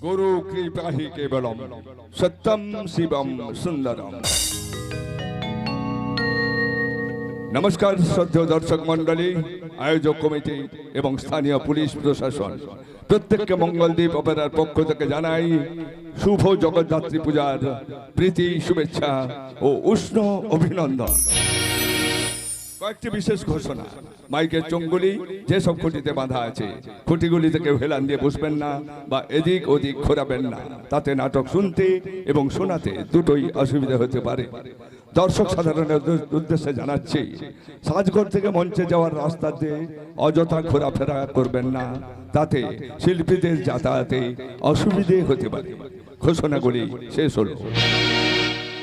गुरु कृपा ही केवलम सत्यम शिवम सुंदरम। नमस्कार श्रद्धेय दर्शक मंडली, आयोजक कमिटी एवं स्थानीय पुलिस प्रशासन प्रत्येक मंगलदीप अपेरार पक्ष থেকে জানাই শুভ জগদ্ধাত্রী পূজার প্রীতি শুভেচ্ছা ও উষ্ণ অভিনন্দন। কয়েকটি বিশেষ ঘোষণা। মাইকের চঙ্গুলি যেসব খুঁটিতে বাঁধা আছে খুঁটিগুলিতে কেউ হেলান দিয়ে বসবেন না বা এদিক ওদিক ঘোরাবেন না, তাতে নাটক শুনতে এবং শোনাতে দুটোই অসুবিধা হতে পারে। দর্শক সাধারণের উদ্দেশ্যে জানাচ্ছি, সাজঘর থেকে মঞ্চে যাওয়ার রাস্তাতে অযথা ঘোরাফেরা করবেন না, তাতে শিল্পীদের যাতায়াতে অসুবিধে হতে পারে। ঘোষণাগুলি শেষ হল।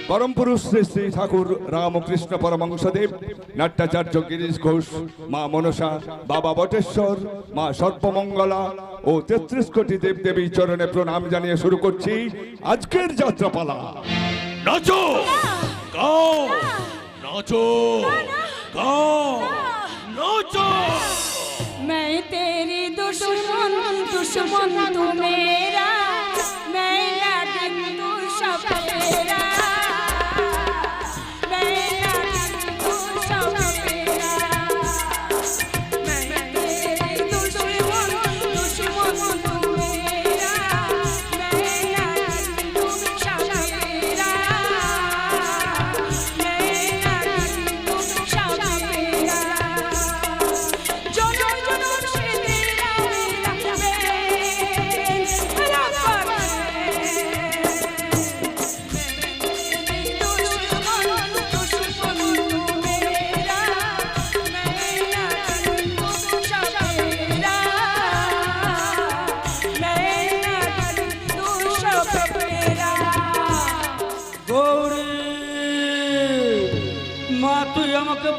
परम पुरुष श्री श्री ठाकुर रामकृष्ण परमहंसदेव, नाट्याचार्य गिरीश घोष, माँ मनसा, बाबा बटेश्वर, माँ सर्पमंगला और 33 कोटी देव देवी चरणे प्रणाम जानिए शुरू करছি আজকের যাত্রাপালা। नाचो गाओ, नाचो गाओ, नाचो। मैं तेरी दुश्मन दुश्मन तू मेरा, मैं नागिन तू सपेरा।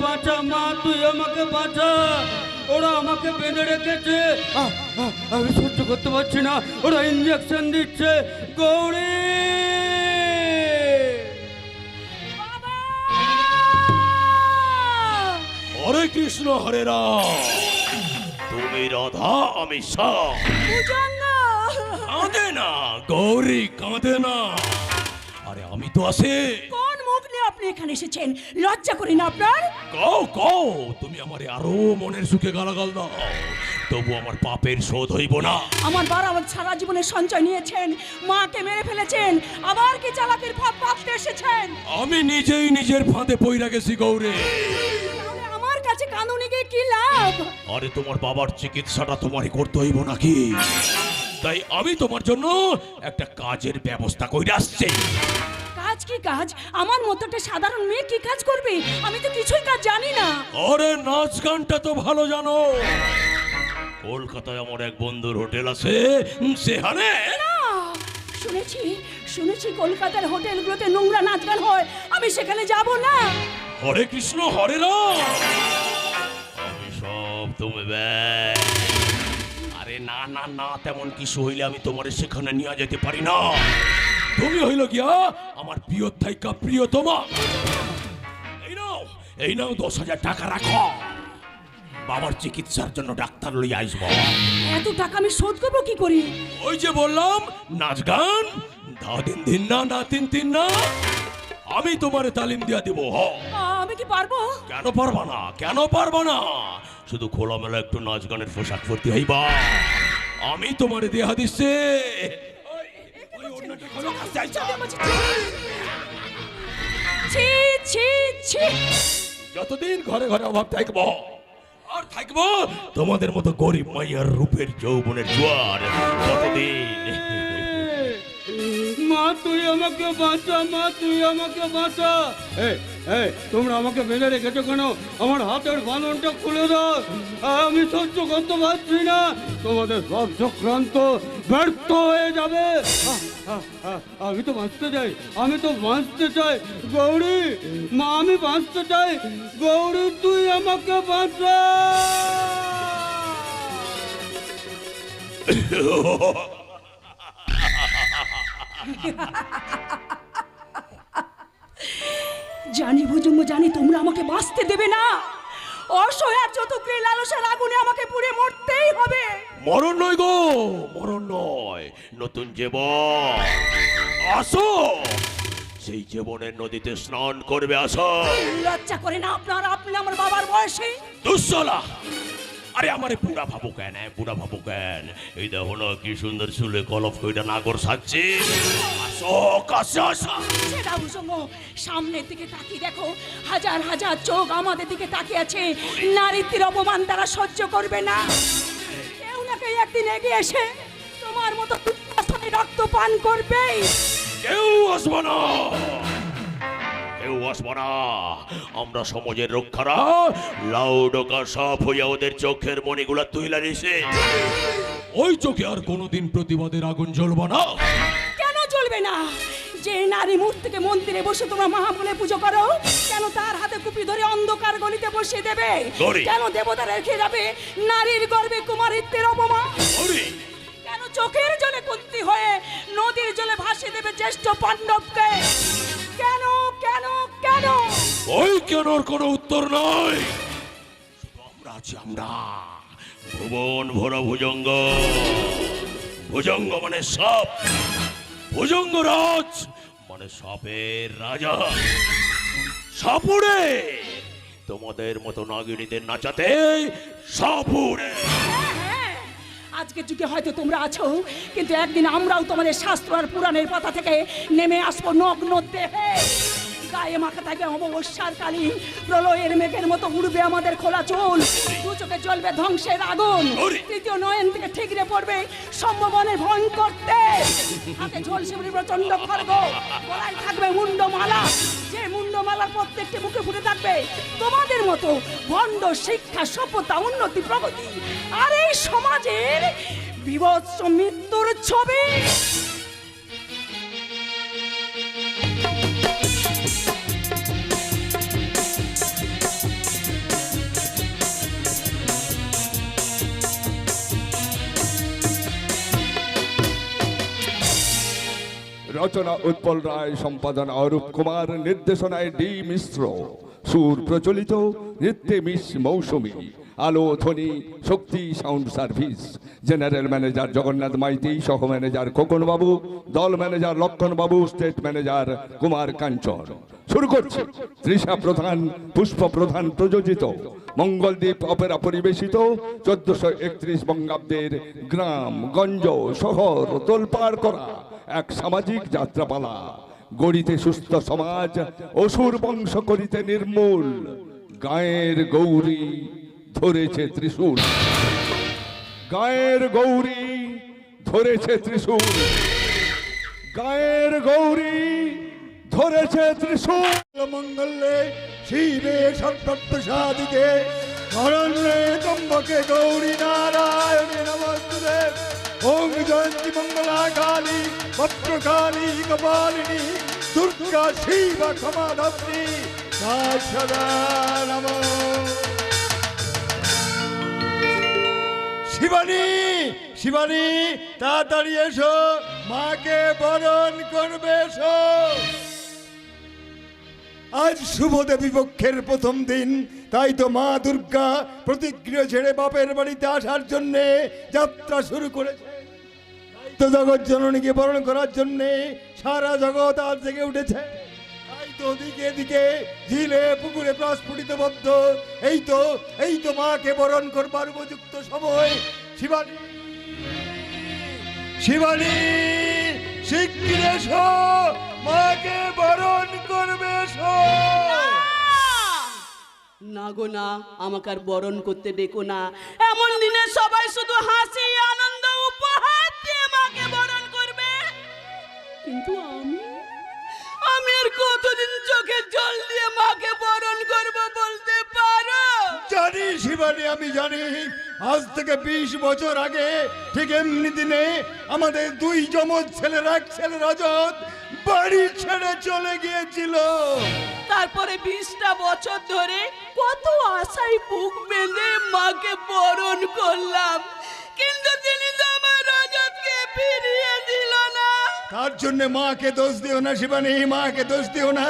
বাঁচা, মা তুই আমাকে বাঁচা, ওরা আমাকে বেঁধে রেখেছে। আমি সহ্য করতে পারছি না, ওরা ইঞ্জেকশন দিচ্ছে। গৌরী! বাবা! হরে কৃষ্ণ হরে রাম। তুমি রাধা, আমি শ্যাম। ভুজঙ্গ! কাঁদে না গৌরী, কাঁদে না। আরে আমি তো আছি। কোন মুখ নিয়ে আপনি এখানে এসেছেন? লজ্জা করি না আপনার? কও কও, তুমি আমারে আরো মনের সুখে গালাগাল দাও, তবু আমার পাপের শোধ হইব না। আমার বাবা আমার সারা জীবনের সঞ্চয় নিয়েছেন, মাকে মেরে ফেলেছেন, আবার কি চালাকির ভাব ভাবতে এসেছেন? আমি নিজেই নিজের ফাঁদে পইরা গেছি গৌরী। তাহলে আমার কাছে কাঁদুনি গিয়ে কি লাভ? আরে তোমার বাবার চিকিৎসাটা তোমারই করতে হইব নাকি? তাই আমি তোমার জন্য একটা কাজের ব্যবস্থা কইরা আসছি। কাজ কি কাজ? আমার মতো একটা সাধারণ মেয়ে কি কাজ করবে? আমি তো কিছুই কাজ জানি না। আরে নাচ গানটা তো ভালো জানো। কলকাতায় আমার এক বন্ধুর হোটেল আছে, সেখানে না, শুনেছি শুনেছি কলকাতার হোটেলগুলোতে নোংরা নাচ গান হয়, আমি সেখানে যাব না। হরে কৃষ্ণ হরে রাম। আমি সব তুমি ব্যয়। আরে না না না, তেমন কিছু হইলে আমি তোমার সেখানে নিয়ে যেতে পারি না। তুমি হইল গিয়া আমার প্রিয় থাইকা প্রিয়তমা। এই নাও 10,000 টাকা রাখো, বাবার চিকিৎসার জন্য ডাক্তার লই আসবো। এত টাকা আমি শোধ করবো কি করি? ওই যে বললাম, নাচ গান, ধা দিন দিন না, না তিন তিন না, আমি তোমারে তালিম দিয়া দিব। আমি কি পারবো? কেন পারবা না, কেন পারবা না? শুধু খোলামেলা একটু নাচ গানের পোশাক পরতে হইবা, আমি তোমারে দেহা দিচ্ছে। ছি ছি ছি! যতদিন ঘরে ঘরে অভাব থাকবো, আর থাকবো তোমাদের মতো গরিব মাইয়ার রূপের যৌবনের জোয়ার ততদিন। মা তুই আমাকে বাঁচা, মা তুই আমাকে বাঁচা। এই এই, তোমরা আমাকে বেঁধে রেখেছো কেন? আমার হাতের বাঁধনটা খুলে দাও, আমি সহ্য করতে পারছি না। তোমাদের সব চক্রান্ত ব্যর্থ হয়ে যাবে। আমি তো বাঁচতে চাই, আমি তো বাঁচতে চাই। গৌরী মা, আমি বাঁচতে চাই। গৌরী তুই আমাকে বাঁচা। জানি ভুজুঙ্গ, জানি তোমরা আমাকে বাঁচতে দেবে না। অসহায় চতুর্গ্রী লালসার আগুনে আমাকে পুড়ে মরতেই হবে। মরণ নয় গো, মরণ নয়, নতুন জীবন। আসো, সেই জীবনের নদীতে স্নান করবে, আসো। লজ্জা করে না আপনার? আপনি আমার বাবার বয়সে। দুঃসলা! আরে আমারে পুরা ভাবো কেন, পুরা ভাবো কেন? এই দেখো না কি সুন্দর চুলে কলপ কইটা নাগর সাজছে। আসো কাছে আসো। সেটা ভুজুঙ্গ, সামনের দিকে তাকিয়ে দেখো, হাজার হাজার চোখ আমাদের দিকে তাকিয়ে আছে। নারীত্বের অপমান তারা সহ্য করবে না। কেউ না কেউ একদিন এগিয়ে এসে তোমার মতো রক্ত পান করবে। কেউ আসবো না, কেউ আসবো না। আমরা সমাজের রক্ষারা লাউডকা সব হইয়া ওদের চোখের মণিগুলা তুইলা নিছে। ওই চোখে আর কোনোদিন প্রতিবাদের আগুন জ্বলবো না। কেন জ্বলবে না? যে নারী মূর্তিকে মন্দিরে বসে তোমরা মা বলে পুজো করো, কেন তার হাতে কুপি ধরে অন্ধকার গলিতে বসিয়ে দেবে? গৌরী! কেন দেবতা রেখে যাবে নারীর গর্ভে কুমারিত্বের অপমান? গৌরী! কেন চোখের জলে কুন্তি হয়ে নদীর জলে ভাসিয়ে দেবে জ্যেষ্ঠ পাণ্ডবকে? কেন কেন কেন? ওই কেনর কোনো উত্তর নাই। শুধু আমরা আছি, আমরা। ভুবন ভরা ভুজঙ্গ, ভুজঙ্গ মানে সাপ, ভুজঙ্গরাজ মানে সাপের রাজা। সাপুড়ে তোমাদের মতো নাগিনীদের নাচাতে সাপুড়ে। হ্যাঁ, আজকের যুগে হয়তো তোমরা আছো, কিন্তু একদিন আমরাও তোমাদের শাস্ত্র আর পুরাণের পাতা থেকে নেমে আসবো নগ্ন দেহে। গায়ে মাখা থাকবে অমাবস্যার কালী, প্রলয়ের মেঘের মতো উড়বে আমাদের খোলা চুল, দু চোখে জ্বলবে ধ্বংসের আগুন, তৃতীয় নয়ন থেকে ঠিকরে পড়বে সম্ভবনের ভয়ঙ্কর তেজ, হাতে ঝলসে প্রচন্ড খড়গ, গলায় থাকবে মুন্ডমালা, যে মুন্ডমালার প্রত্যেকটি মুখে ফুটে থাকবে তোমাদের মতো ভণ্ড শিক্ষা, সভ্যতা, উন্নতি, প্রগতি আর এই সমাজের বিভৎস মৃত্যুর ছবি। রচনা উৎপল রায়, সম্পাদনা অরূপ কুমার, নির্দেশনায় ডি মিশ্র, সুর প্রচলিত, নৃত্যে miss Mousumi, Alo Dhwani Shakti sound service. General manager Jagannath Maity, সহ ম্যানেজার খোকন বাবু, দল ম্যানেজার লক্ষণ বাবু, স্টেট ম্যানেজার কুমার কাঞ্চন। শুরু করছি। তৃষা প্রধান, পুষ্প প্রধান প্রযোজিত মঙ্গলদ্বীপ অপেরা পরিবেশিত 1431 বঙ্গাব্দের গ্রাম গঞ্জ শহর তোলপাড় করা এক সামাজিক যাত্রাপালা। গড়িতে সুস্থ সমাজ, অসুর বংশ করিতে নির্মূল। গায়ের গৌরী ধরেছে ত্রিশূল, গায়ের গৌরী ধরেছে ত্রিশূল, গায়ের গৌরী ধরেছে ত্রিশূল। মঙ্গলে শিবে সর্বত্র সাদিকে শরণ্যে ত্রম্বকে গৌরী নারায়ণে নমস্তুতে। ওম জয়ন্তী মঙ্গলা কালী ভদ্রকালী কপালিনী দুর্গা শিব ক্ষমা ধাত্রী সদা নমঃ। শিবানী, শিবানী তাড়াতাড়ি এসো, মাকে বরণ করবে এসো। আজ শুভ দেবী পক্ষের প্রথম দিন, তাই তো মা দুর্গা প্রতিগৃহ ছেড়ে বাপের বাড়িতে আসার জন্য যাত্রা শুরু করেছে। তাই তো জগৎ জননীকে বরণ করার জন্য সারা জগৎ আজ জেগে উঠেছে। তাই তো দিকে দিকে ঝিলে পুকুরে প্রস্ফুটিত বদ্ধ। এই তো মাকে বরণ করবার উপযুক্ত সময়। শিবানী, শিবানী শিগগির এসো, মাকে বরণ করবে এসো। না গো না, আমাকে আর বরণ করতে ডেকো না। এমন দিনে সবাই শুধু হাসি আনন্দ উপহার দিয়ে মাকে বরণ করবে, কিন্তু আমি আর কতদিন চোখের জল দিয়ে মাকে বরণ করব বলতে পারো? জানি শিবানী, আমি জানি। আজ থেকে 20 বছর আগে ঠিক এমনি দিনে আমাদের দুই যমজ ছেলের এক ছেলে রজত বাড়ি ছেড়ে চলে গিয়েছিল। তারপরে 20টা বছর ধরে কত আশায় বুক বেঁধে মাকে বরণ করলাম, কিন্তু তিনি তো আমার রজতকে ফিরিয়ে দিল না। তার জন্য মাকে দোষ দিও না শিবানী, মাকে দোষ দিও না।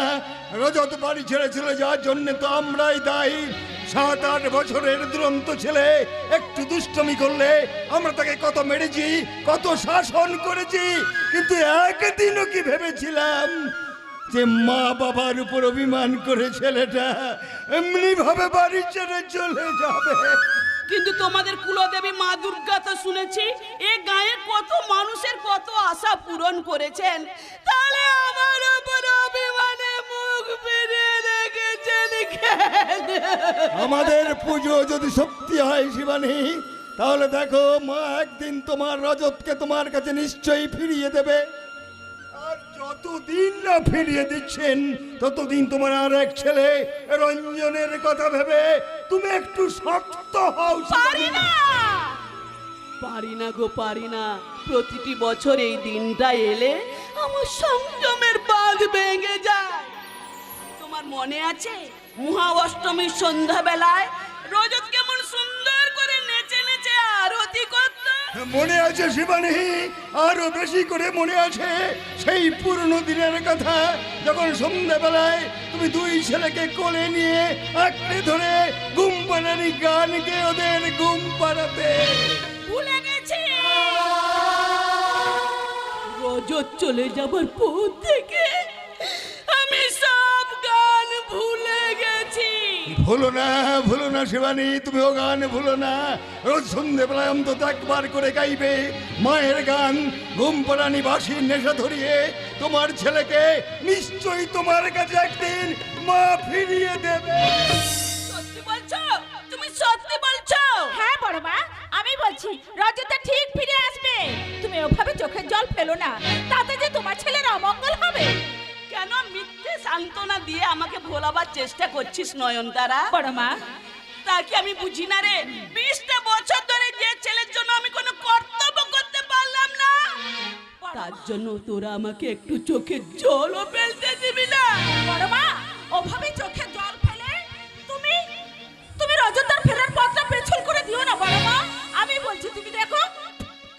রজত বাড়ি ছেড়ে চলে যাওয়ার জন্য তো আমরাই দায়ী। 7-8 বছরের দুরন্ত ছেলে একটু দুষ্টমি করলে আমরা তাকে কত মেরেছি, কত শাসন করেছি, কিন্তু একদিনও কি ভেবেছিলাম যে মা বাবার উপর অভিমান করে ছেলেটা এমনি ভাবে বাড়ি ছেড়ে চলে যাবে। কিন্তু তোমাদের কুলদেবী মা দুর্গা তো শুনেছি এ গায়ে কত মানুষের কত আশা পূরণ করেছেন, তাহলে আমার উপর অভিমানে মুখ ফিরিয়ে রেখেছেন কেন? আমাদের পুজো যদি সত্যি হয় শিবানী, তাহলে দেখো মা একদিন তোমার রজতকে তোমার কাছে নিশ্চয়ই ফিরিয়ে দেবে। আর যতদিন না ফিরিয়ে দিচ্ছেন ততদিন তোমার আর এক ছেলে রঞ্জনের কথা ভেবে তুমি একটু শক্ত হও। পারি না, পারি না গো, পারি না। প্রতিটি বছর এই দিনটা এলে আমার সংযমের বাঁধ ভেঙে যায়। তোমার মনে আছে মহা অষ্টমীর সন্ধ্যাবেলায় রজত কেমন সুন্দর করে নেচে নেচে আরতি করত? মনে আছে শিবানী, আরো বেশি করে মনে আছে সেই পুরনো দিনের কথা, যখন সন্ধ্যাবেলায় তুমি দুই ছেলেকে কোলে নিয়ে আঁকড়ে ধরে ঘুম পাড়ানি গান গেয়ে ওদের ঘুম পাড়াতে। ভুলে গেছি। রজত চলে যাবার পর থেকে আমি সব গান ভুলে গেছি। ভুলো না শিবানী, তুমি ও গান ভুলো না। রোজ সন্ধ্যেবেলায় অন্তত একবার করে গাইবে মায়ের গান। ঘুম পাড়ানি বাঁশির নেশা ধরিয়ে তোমার ছেলেকে নিশ্চয়ই তোমার কাছে একদিন মা ফিরিয়ে দেবে। সত্যি বলছো? তুমি সত্যি বলছো? হ্যাঁ বড় মা, আমি বলছি রজত ঠিক ফিরে আসবে। তুমি ওভাবে চোখের জল ফেলো না, তাতে যে তোমার ছেলের অমঙ্গল হবে। কেন মিথ্যে সান্ত্বনা দিয়ে আমাকে ভোলাবার চেষ্টা করছিস নয়নতারা? বড় মা, তা কি আমি বুঝি না রে? 20টা বছর ধরে যে ছেলের জন্য আমি কোনো কর্তব্য করতে পারলাম না, তার জন্য তোরা আমাকে একটু চোখের জলও ফেলতে দিবি না? বড় মা, ওভাবে চোখে জল ফেলে তুমি রজতার ফেরার পথটা পেছল করে দিও না বড় মা। আমি বলছি তুমি দেখো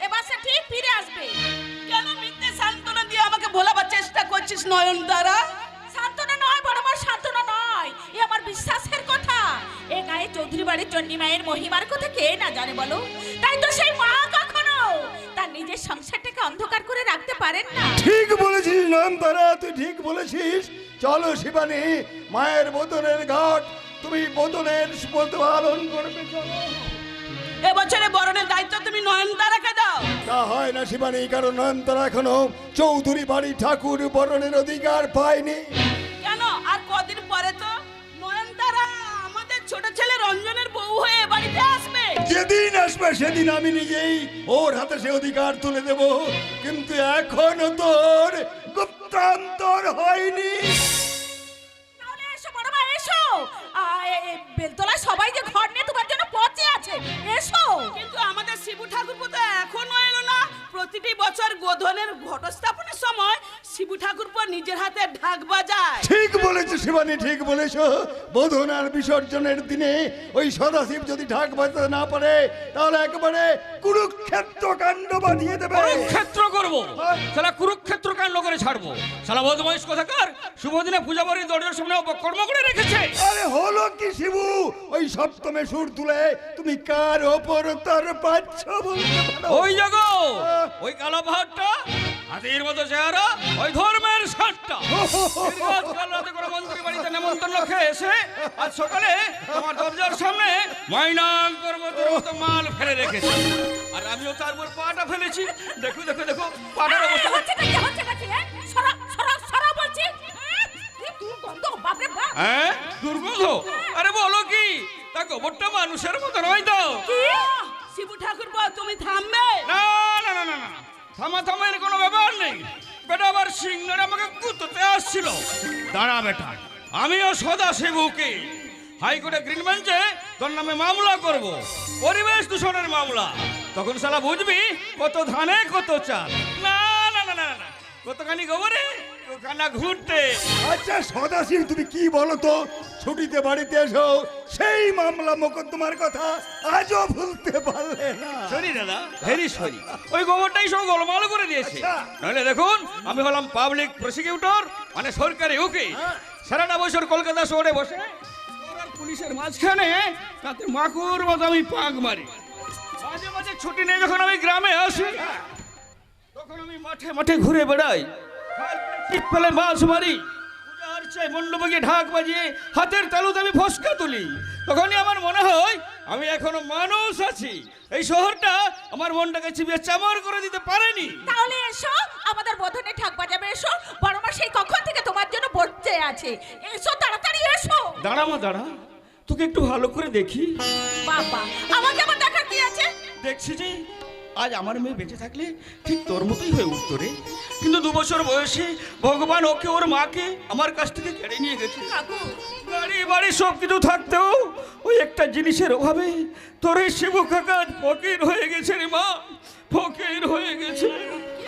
এবার সে ঠিক ফিরে আসবে। কেন মিথ্যে সান্ত্বনা দিয়ে আমাকে ভোলাবার করছিস নয়নতারা? সান্ত্বনা নয় বড় মা, সান্ত্বনা নয়, এ আমার বিশ্বাসের কথা। এ গায়ে চৌধুরী বাড়ির চণ্ডী মায়ের মহিমার কথা কে না জানে বলো? তাই তো সেই মা কখনো তার নিজের সংসারটাকে অন্ধকার করে রাখতে পারেন না। ঠিক বলেছিস নয়নতারা, তুই ঠিক বলেছিস। চলো শিবানী, মায়ের বোধনের ঘাট, তুমি বোধনের শপথ পালন করবে। চলো। এবছরে বরণের দায়িত্ব তুমি নয়নতারাকে দাও। তা হয় না শিবানী, কারণ নয়নতারা এখনো চৌধুরী বাড়ি ঠাকুর বরণের অধিকার পায়নি। কেন? আর কদিন পরে তো নয়নতারা আমাদের ছোট ছেলে রঞ্জনের বউ হয়ে এ বাড়িতে আসবে। যেদিন আসবে সেদিন আমি নিজেই ওর হাতে সে অধিকার তুলে দেব, কিন্তু এখনো তোর গুপ্তান্তর হয়নি। তাহলে এসো বড় মা, এসো। বেলতলায় সবাই যে ঘর নিয়ে তোমার জন্য পচে আছে, এসো। কিন্তু আমাদের শিবু ঠাকুর তো এখনো এলো না। প্রতিটি বছর গোধনের ঘটস্থাপনের সময় শিবু ঠাকুর নিজের হাতে ঢাক বাজায়। ঠিক বলেছো শিবানী, ঠিক বলেছো। বোধন আর বিসর্জনের দিনে ওই সদাশিব যদি ঢাক বাজাতে না পারে, তাহলে একেবারে কুরুক্ষেত্র কাণ্ড বাঁধিয়ে দেবে। কুরুক্ষেত্র করবো, শালা কুরুক্ষেত্র কাণ্ড করে ছাড়বো। শালা বদমাইশ কোথাকার শুভ দিনে পূজা বাড়ির দরজার সামনে অপকর্ম করে রেখেছে। আরে হলো কি শিবু, ওই সপ্তমে সুর তুলে তুমি কার ওপর তার পাচ্ছ বলতে পারো? ওই জগো, ওই কালো পাহাড়টা, হাতির মতো চেহারা, ওই ধর্মের সারটা। কাল রাতে করে মন্ত্রী বাড়িতে নেমন্তন্ন খেয়ে এসে আজ সকালে তোমার দরজার সামনে মাইনাং পর্বতের মতো মাল ফেলে রেখেছে। আর আমিও তার উপর পাটা ফেলেছি। দেখো দেখো দেখো পাটার অবস্থা। হচ্ছেটা কি, হচ্ছেটা কি? সরা সরা সরা বলছি। কি দুর্গন্ধ, বাপরে বাপ। হ্যাঁ, দুর্গন্ধ? আরে বলো কি, তা গোবরটা মানুষের মতো নয় তো? কি? শিবু ঠাকুর তুমি থামবে? না না না না না, থামার কোনো ব্যাপার নেই। বেটা আবার সিংহরা আমাকে কুতোতে আসছিল। দাঁড়া বেটা, আমিও সদাশিবকে হাইকোর্টে গ্রিন বেঞ্চে তোর নামে মামলা করব, পরিবেশ দূষণের মামলা। তখন শালা বুঝবি কত ধানে কত চাল। না না না না না, কতখানি গোবরে ওখানা ঘুরতে। আচ্ছা সদাশিব, তুমি কি বলো তো? ছুটিতে বাড়িতে এসো, সেই মামলা মোকদ্দমার কথা আজও ভুলতে পারলে না। সরি দাদা, ভেরি সরি। ওই গোবরটাই সব গোলমাল করে দিয়েছে। আচ্ছা। নাহলে দেখুন, আমি হলাম পাবলিক প্রসিকিউটর, মানে সরকারি উকিল। সারাটা বছর কলকাতা শহরে বসে আর পুলিশের মাঝখানে তাতে মাকুর মতো আমি পাক মারি। মাঝে মাঝে ছুটি নেই যখন আমি গ্রামে আসি, তখন আমি মাঠে মাঠে ঘুরে বেড়াই, ঠিক পেলে মাছ মারি, পূজার চাই মণ্ডপে গিয়ে ঢাক বাজিয়ে হাতের তালুতে আমি ফসকা তুলি। তখনই আমার মনে হয় আমি এখনো মানুষ আছি। এই শহরটা আমার মনটাকে চিবিয়ে চামার করে দিতে পারেনি। তাহলে এসো, আমাদের বোধনে ঠাক বাজাবে। এসো, বড় মা সেই কখন থেকে তোমার জন্য বসে আছে। এসো, তাড়াতাড়ি এসো। দাঁড়া মা দাঁড়া, তোকে একটু ভালো করে দেখি। বাবা, আমাকে আবার দেখার কি আছে? দেখছি যে আজ আমার মেয়ে বেঁচে থাকলে ঠিক তোর মতোই হয়ে উঠতো রে। কিন্তু 2 বছর বয়সে ভগবান ওকে ওর মাকে আমার কাছ থেকে কেড়ে নিয়ে গেছে। কাকু, গাড়ি বাড়ি সব কিছু থাকতেও ওই একটা জিনিসের অভাবে তোর এই শিবু কাকা ফকির হয়ে গেছে রে মা, ফকির হয়ে গেছে।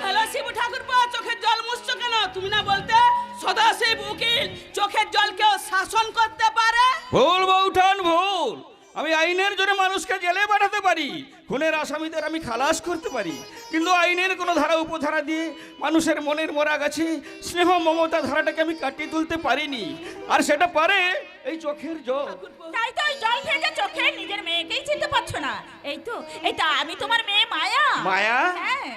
হ্যালো শিবু ঠাকুর চোখের জল মুছছো কেন? তুমি না বলতে সদাশিব উকিল চোখের জলকেও শাসন করতে পারে? ভুল বউঠান ভুল। আমি আইনের জন্য মানুষকে জেলে পাঠাতে পারি, খুনের আসামিদের আমি খালাস করতে পারি, কিন্তু আইনের কোনো ধারা উপধারা দিয়ে মানুষের মনের মরা গাছে স্নেহ মমতা ধারাটাকে আমি কাটিয়ে তুলতে পারিনি। আর সেটা পারে এই চোখের জল। তাই তো ওই জল থেকে চোখে নিজের মেয়েকেই চিনতে পারছো না। এই তো আমি তোমার মেয়ে মায়া। মায়া? হ্যাঁ।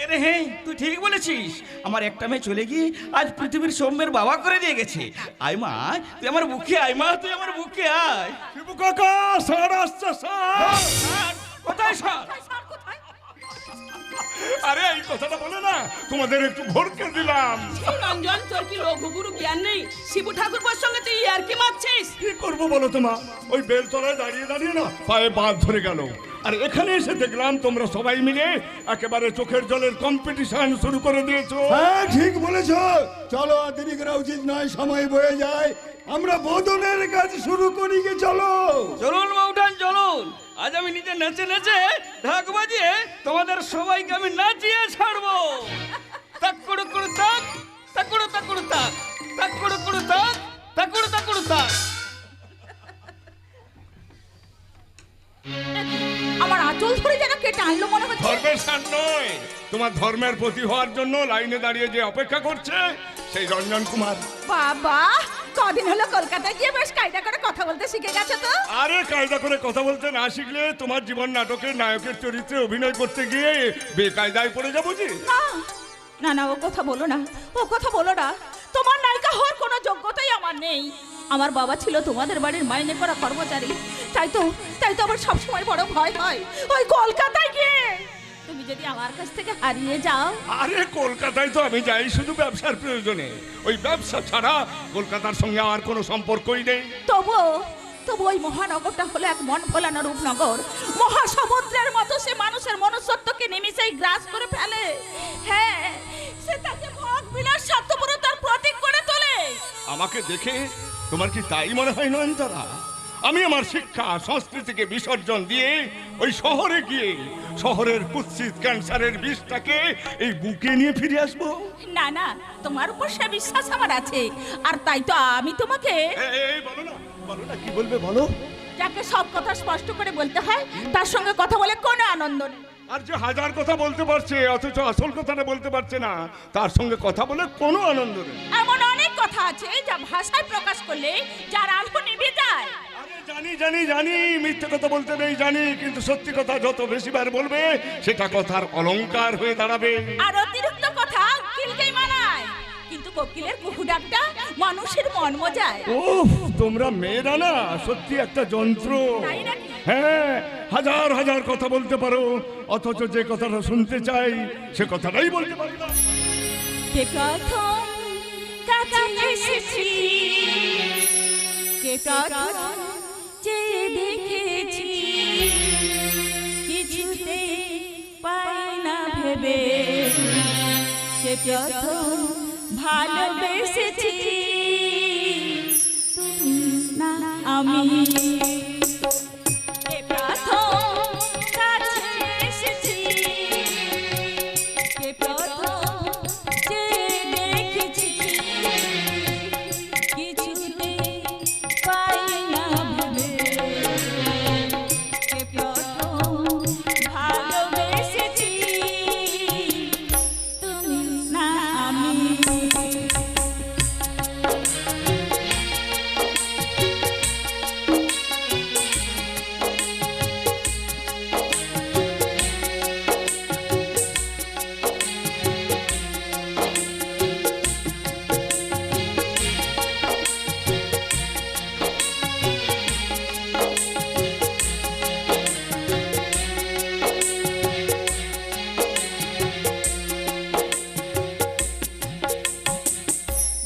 আরে হ্যাঁ, তুই ঠিক বলেছিস। আমার একটা মেয়ে চলে গিয়ে আজ পৃথিবীর সৌম্যের বাবা করে দিয়ে গেছে। আয় মা, তুই আমার বুকে আয় মা, তুই আমার বুকে আয়। শিবু কাকা, স্যার আসছে স্যার। স্যার, কোথায় স্যার? স্যার কোথায়? আরে এই কথাটা বলে না, তোমাদের একটু ভরকে দিলাম। রঞ্জন, তোর কি লঘুগুরু জ্ঞান নেই? শিবু ঠাকুর সঙ্গে তুই আর কি মারছিস? কি করবো বলো তো মা? ওই বেলতলায় দাঁড়িয়ে দাঁড়িয়ে না পায়ে বাদ ধরে গেল। আর এখানে এসে দেখলাম তোমরা সবাই মিলে একেবারে চোখের জলের কম্পিটিশন শুরু করে দিয়েছো। হ্যাঁ ঠিক বলেছো। চলো আর দেরি করা উচিত নয়, সময় বয়ে যায়। আমরা বোধনের কাজ শুরু করি গে, চলো। চলুন বউঠান চলুন। আজ আমি নিজে নেচে নেচে ঢাক বাজিয়ে তোমাদের সবাইকে আমি নাচিয়ে ছাড়বো। তাক কুড়ু কুড়ু তাক, তাক কুড়ু তাক কুড়ু তাক, তাক কুড়ু কুড়ু তাক, তাক কুড়ু তাক কুড়ু তাক। আমার আঁচল ধরে যেন কে আনলো মনে হচ্ছে? ধর্মের সার নয়, তোমার ধর্মের প্রতি হওয়ার জন্য লাইনে দাঁড়িয়ে যে অপেক্ষা করছে সেই রঞ্জন কুমার। বাবা, কদিন হলো কলকাতায় গিয়ে বেশ কায়দা করে কথা বলতে শিখে গেছে তো। আরে কায়দা করে কথা বলতে না শিখলে তোমার জীবন নাটকের নায়কের চরিত্রে অভিনয় করতে গিয়ে বেকায়দায় পড়ে যাবো যে। না না না, ও কথা বলো না, ও কথা বলো না। তোমার নায়িকা হওয়ার কোনো যোগ্যতাই আমার নেই। আমার বাবা ছিল তোমাদের বাড়ির মাইনে করা কর্মচারী, তাই তো আমার সবসময় বড় ভয় হয় ওই কলকাতায় গিয়ে তুমি যদি আমার কাছ থেকে হারিয়ে যাও। আরে কলকাতায় তো আমি যাই শুধু ব্যবসার প্রয়োজনে, ওই ব্যবসা ছাড়া কলকাতার সঙ্গে আর কোনো সম্পর্কই নেই। তবু ওই মহানগরটা হলো এক মন ভোলানো রূপনগর। মহাসমুদ্রের মতো সে মানুষের মনুষ্যত্বকে নিমিষেই গ্রাস করে ফেলে। হ্যাঁ, সে তাকে ভোগ বিলাস স্বার্থপরতার প্রতীক করে তোলে। আমাকে দেখে তোমার কি তাই মনে হয় নয়নতারা? আমি আমার শিক্ষা সংস্কৃতিকে বিসর্জন দিয়ে ওই শহরে গিয়ে শহরের কুৎসিত ক্যান্সারের বিষটাকে এই বুকে নিয়ে ফিরে আসবো? না না, তোমার উপর সে বিশ্বাস আমার আছে, আর তাই তো আমি তোমাকে এই বলো না কি বলবে বলো। যাকে সব কথা স্পষ্ট করে বলতে হয় তার সঙ্গে কথা বলে কোনো আনন্দ নেই। আর যে হাজার কথা বলতে পারছে অথচ আসল কথাটা বলতে পারছে না, তার সঙ্গে কথা বলে কোনো আনন্দ নেই। এমন অনেক কথা আছে যা ভাষায় প্রকাশ করলে যার আলো নিভে যায়। আরে জানি মিথ্যে কথা বলতে নেই জানি, কিন্তু সত্যি কথা যত বেশিবার বলবে সেটা কথার অলংকার হয়ে দাঁড়াবে। আর অতিরিক্ত কথা উকিলকেই মানায়, কিন্তু কোকিলের কুহু ডাকটা মানুষের মন মজায়। ওহ, তোমরা মেয়েরা না সত্যি একটা যন্ত্র। তাই নাকি? হ্যাঁ, হাজার কথা বলতে পারো, অথচ যে কথাটা শুনতে চাই সে কথাটাই বলতে পারো না। কে প্রথম কাছে এসেছি, কে প্রথম যে দেখেছি, কিছুতে পাই না ভেবে, কে প্রথম ভালোবেসেছি, তুমি না আমি। কে প্রথম কাছে এসেছি, কে প্রথম যে দেখেছি, কিছুতে পাই না ভেবে, কে প্রথম ভালোবেসেছি, তুমি না আমি।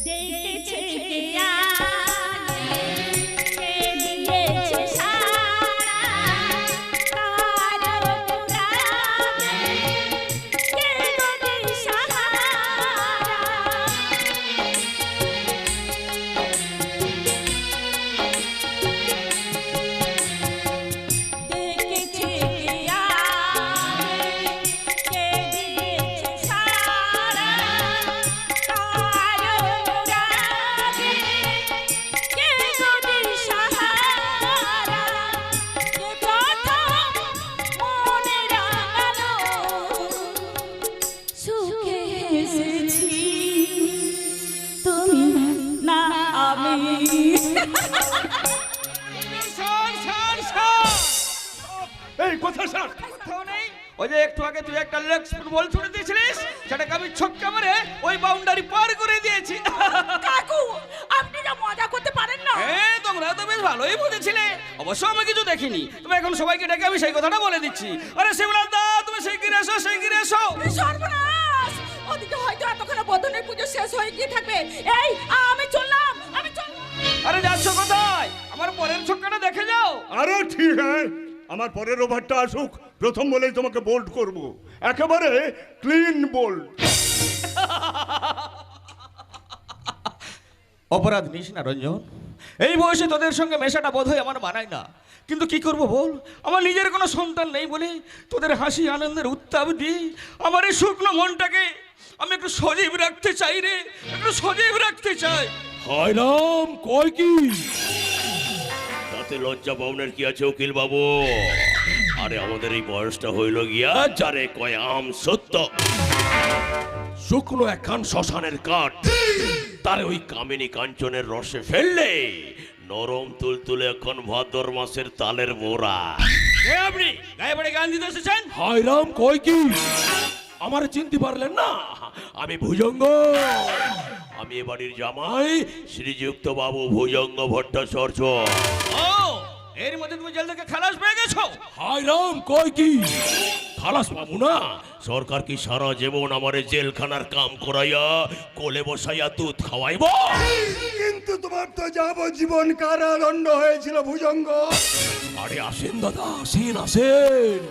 দেখেছে কে আগে, কে দিয়েছে সাড়া, তার অনুরাগে কে গো দিশাহারা। দেখেছে কে আগে, কে দিয়েছে সাড়া, তার অনুরাগে কে গো দিশাহারা। কে প্রথম মনে রাঙালো, সুখে হেসেছি, তুমি না আমি। এই কথা স্যার, কোথাও নেই। ওই যে একটু আগে তুই একটা লেগ ফুটবল ছুড়ে দিয়েছিলিস, সেটাকে আমি ছক্কা মেরে ওই বাউন্ডারি পার করে দিয়েছি। কাকু, আপনি যা মজা করতে পারেন না। হ্যাঁ, তোমরা তো বেশ ভালোই বুঝেছিলে। অবশ্য আমি কিছু দেখিনি, তুমি এখন সবাইকে ডেকে আমি সেই কথাটা বলে দিচ্ছি। আরে শিবনাথ দা, তুমি শিগগির এসো, শিগগির এসো। সর্বনাশ, ওদিকে হয়তো এতক্ষণে বদনের পুজো শেষ হয়ে গিয়ে থাকবে। এই, আমি চললাম। আরে যাচ্ছ কোথায়? আমার পরের ছক্কাটা দেখে যাও। আরে ঠিক আছে, আমার পরের ওভারটা আসুক, প্রথম বলেই তোমাকে বোল্ড করব, একেবারে ক্লিন বোল্ড। অপরাধ নিস না রঞ্জন, এই বয়সে তোদের সঙ্গে মেশাটা বোধহয় আমার মানায় না, কিন্তু কি করব বল, আমার নিজের কোনো সন্তান নেই বলে তোদের হাসি আনন্দের উত্তাপ দিয়ে আমার এই শুকনো মনটাকে আমি একটু সজীব রাখতে চাই রে, একটু সজীব রাখতে চাই। হয় নাম কয় কি? তাতে লজ্জা পাওনের কি আছে উকিল বাবু? আরে আমাদের এই বয়সটা হইল গিয়া যারে কয় আম সত্য, শুকনো একখান শ্মশানের কাঠ তারে ওই কামিনী কাঞ্চনের রসে ফেললে নরম তুলতুলে এখন ভাদ্র মাসের তালের মোড়া। কে আপনি গায়ে পড়ে গান দিতে এসেছেন? হায় রাম, কই কি আমার চিনতে পারলেন না? আমি ভুজঙ্গ, আমি এ বাড়ির জামাই শ্রীযুক্ত বাবু ভুজঙ্গ ভট্টাচার্য। ও, এর মধ্যে তুমি জেল থেকে খালাস পেয়ে গেছো? হায় রাম, কই কি খালাস পাবো না? সরকার কি সারা জীবন আমার জেলখানার কাম করাইয়া কোলে বসাইয়া দুধ খাওয়াইব? কিন্তু তোমার তো যাবজ্জীবন কারাদণ্ড হয়েছিল ভুজঙ্গ। আরে আসেন দাদা, আসেন আসেন।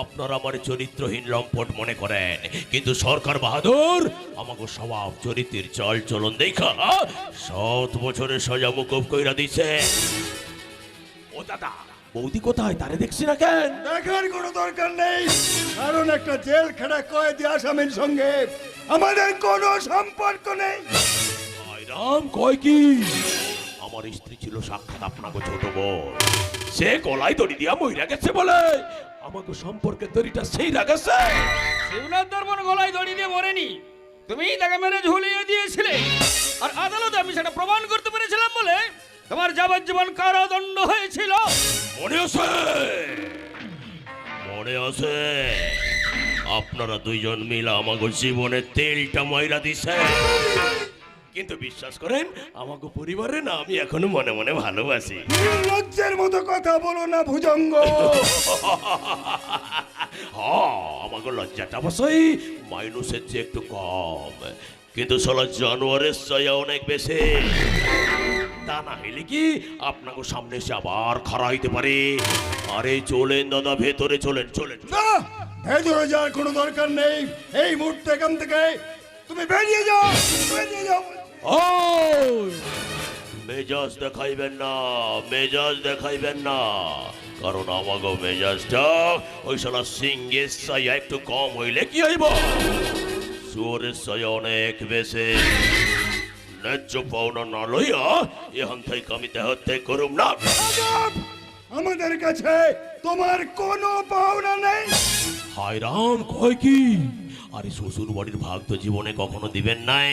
আপনারা আমার চরিত্রহীন লম্পট মনে করেন, কিন্তু সরকার বাহাদুর আমাকে স্বভাব চরিত্রের চাল চলন দেখা 7 বছরের সাজা মুকুব কইরা দিছে। ও দাদা, বৌদি কোথায়? তারে দেখছি না কেন? দেখার কোনো দরকার নেই, কারণ একটা জেল খাটা কয়েদি আসামির সঙ্গে আমাদের কোনো সম্পর্ক নেই। হায় রাম, কয় কি? আমার স্ত্রী ছিল সাক্ষাৎ আপনাকে ছোট বোন, সে গলায় দড়ি দিয়া মইরা গেছে বলে আমাকে সম্পর্কের দড়িটা সেই রাখেছে। শিবনাথ দর্পণ গলায় দড়ি দিয়ে মরেনি, তুমি তাকে মেরে ঝুলিয়ে দিয়েছিলে। আর আদালতে আমি সেটা প্রমাণ করতে পেরেছিলাম বলে তোমার যাবজ্জীবন কারাদণ্ড হয়েছিল। মনে আছে? মনে আছে? আপনারা দুইজন মিলে আমাকে জীবনে তেলটা ময়রা দিছে, কিন্তু বিশ্বাস করেন আমাকে পরিবারে না আমি এখনো মনে মনে ভালোবাসি। লজ্জের মতো কথা বলো না ভুজঙ্গ। আমাকে লজ্জাটা অবশ্যই মাইনুসের চেয়ে একটু কম, কিন্তু সালা জানোয়ারের চাইয়া অনেক বেশি। তা না হইলে কি আপনাকে সামনে এসে আবার খাড়া হইতে পারে। আরে চলেন দাদা, ভেতরে চলেন চলেন। না, ভেতরে যাওয়ার কোনো দরকার নেই। এই মুহূর্তে এখান থেকে তুমি বেরিয়ে যাও, বেরিয়ে যাও। ও মেজাজ দেখাইবেন না, মেজাজ দেখাইবেন না, কারণ আমাকে মেজাজটা ওই শালা সিংহের চাইয়া একটু কম হইলে কি হইব? সুরের চাইয়া অনেক বেশি। ন্যায্য পাওনা না লইয়া এখান থেকে আমি দেহত্যাগ করুম না। আজব! আমাদের কাছে তোমার কোনো পাওনা নেই। হায় রাম, কয় কি? আরে শ্বশুর বাড়ির ভাগ তো জীবনে কখনো দিবেন নাই।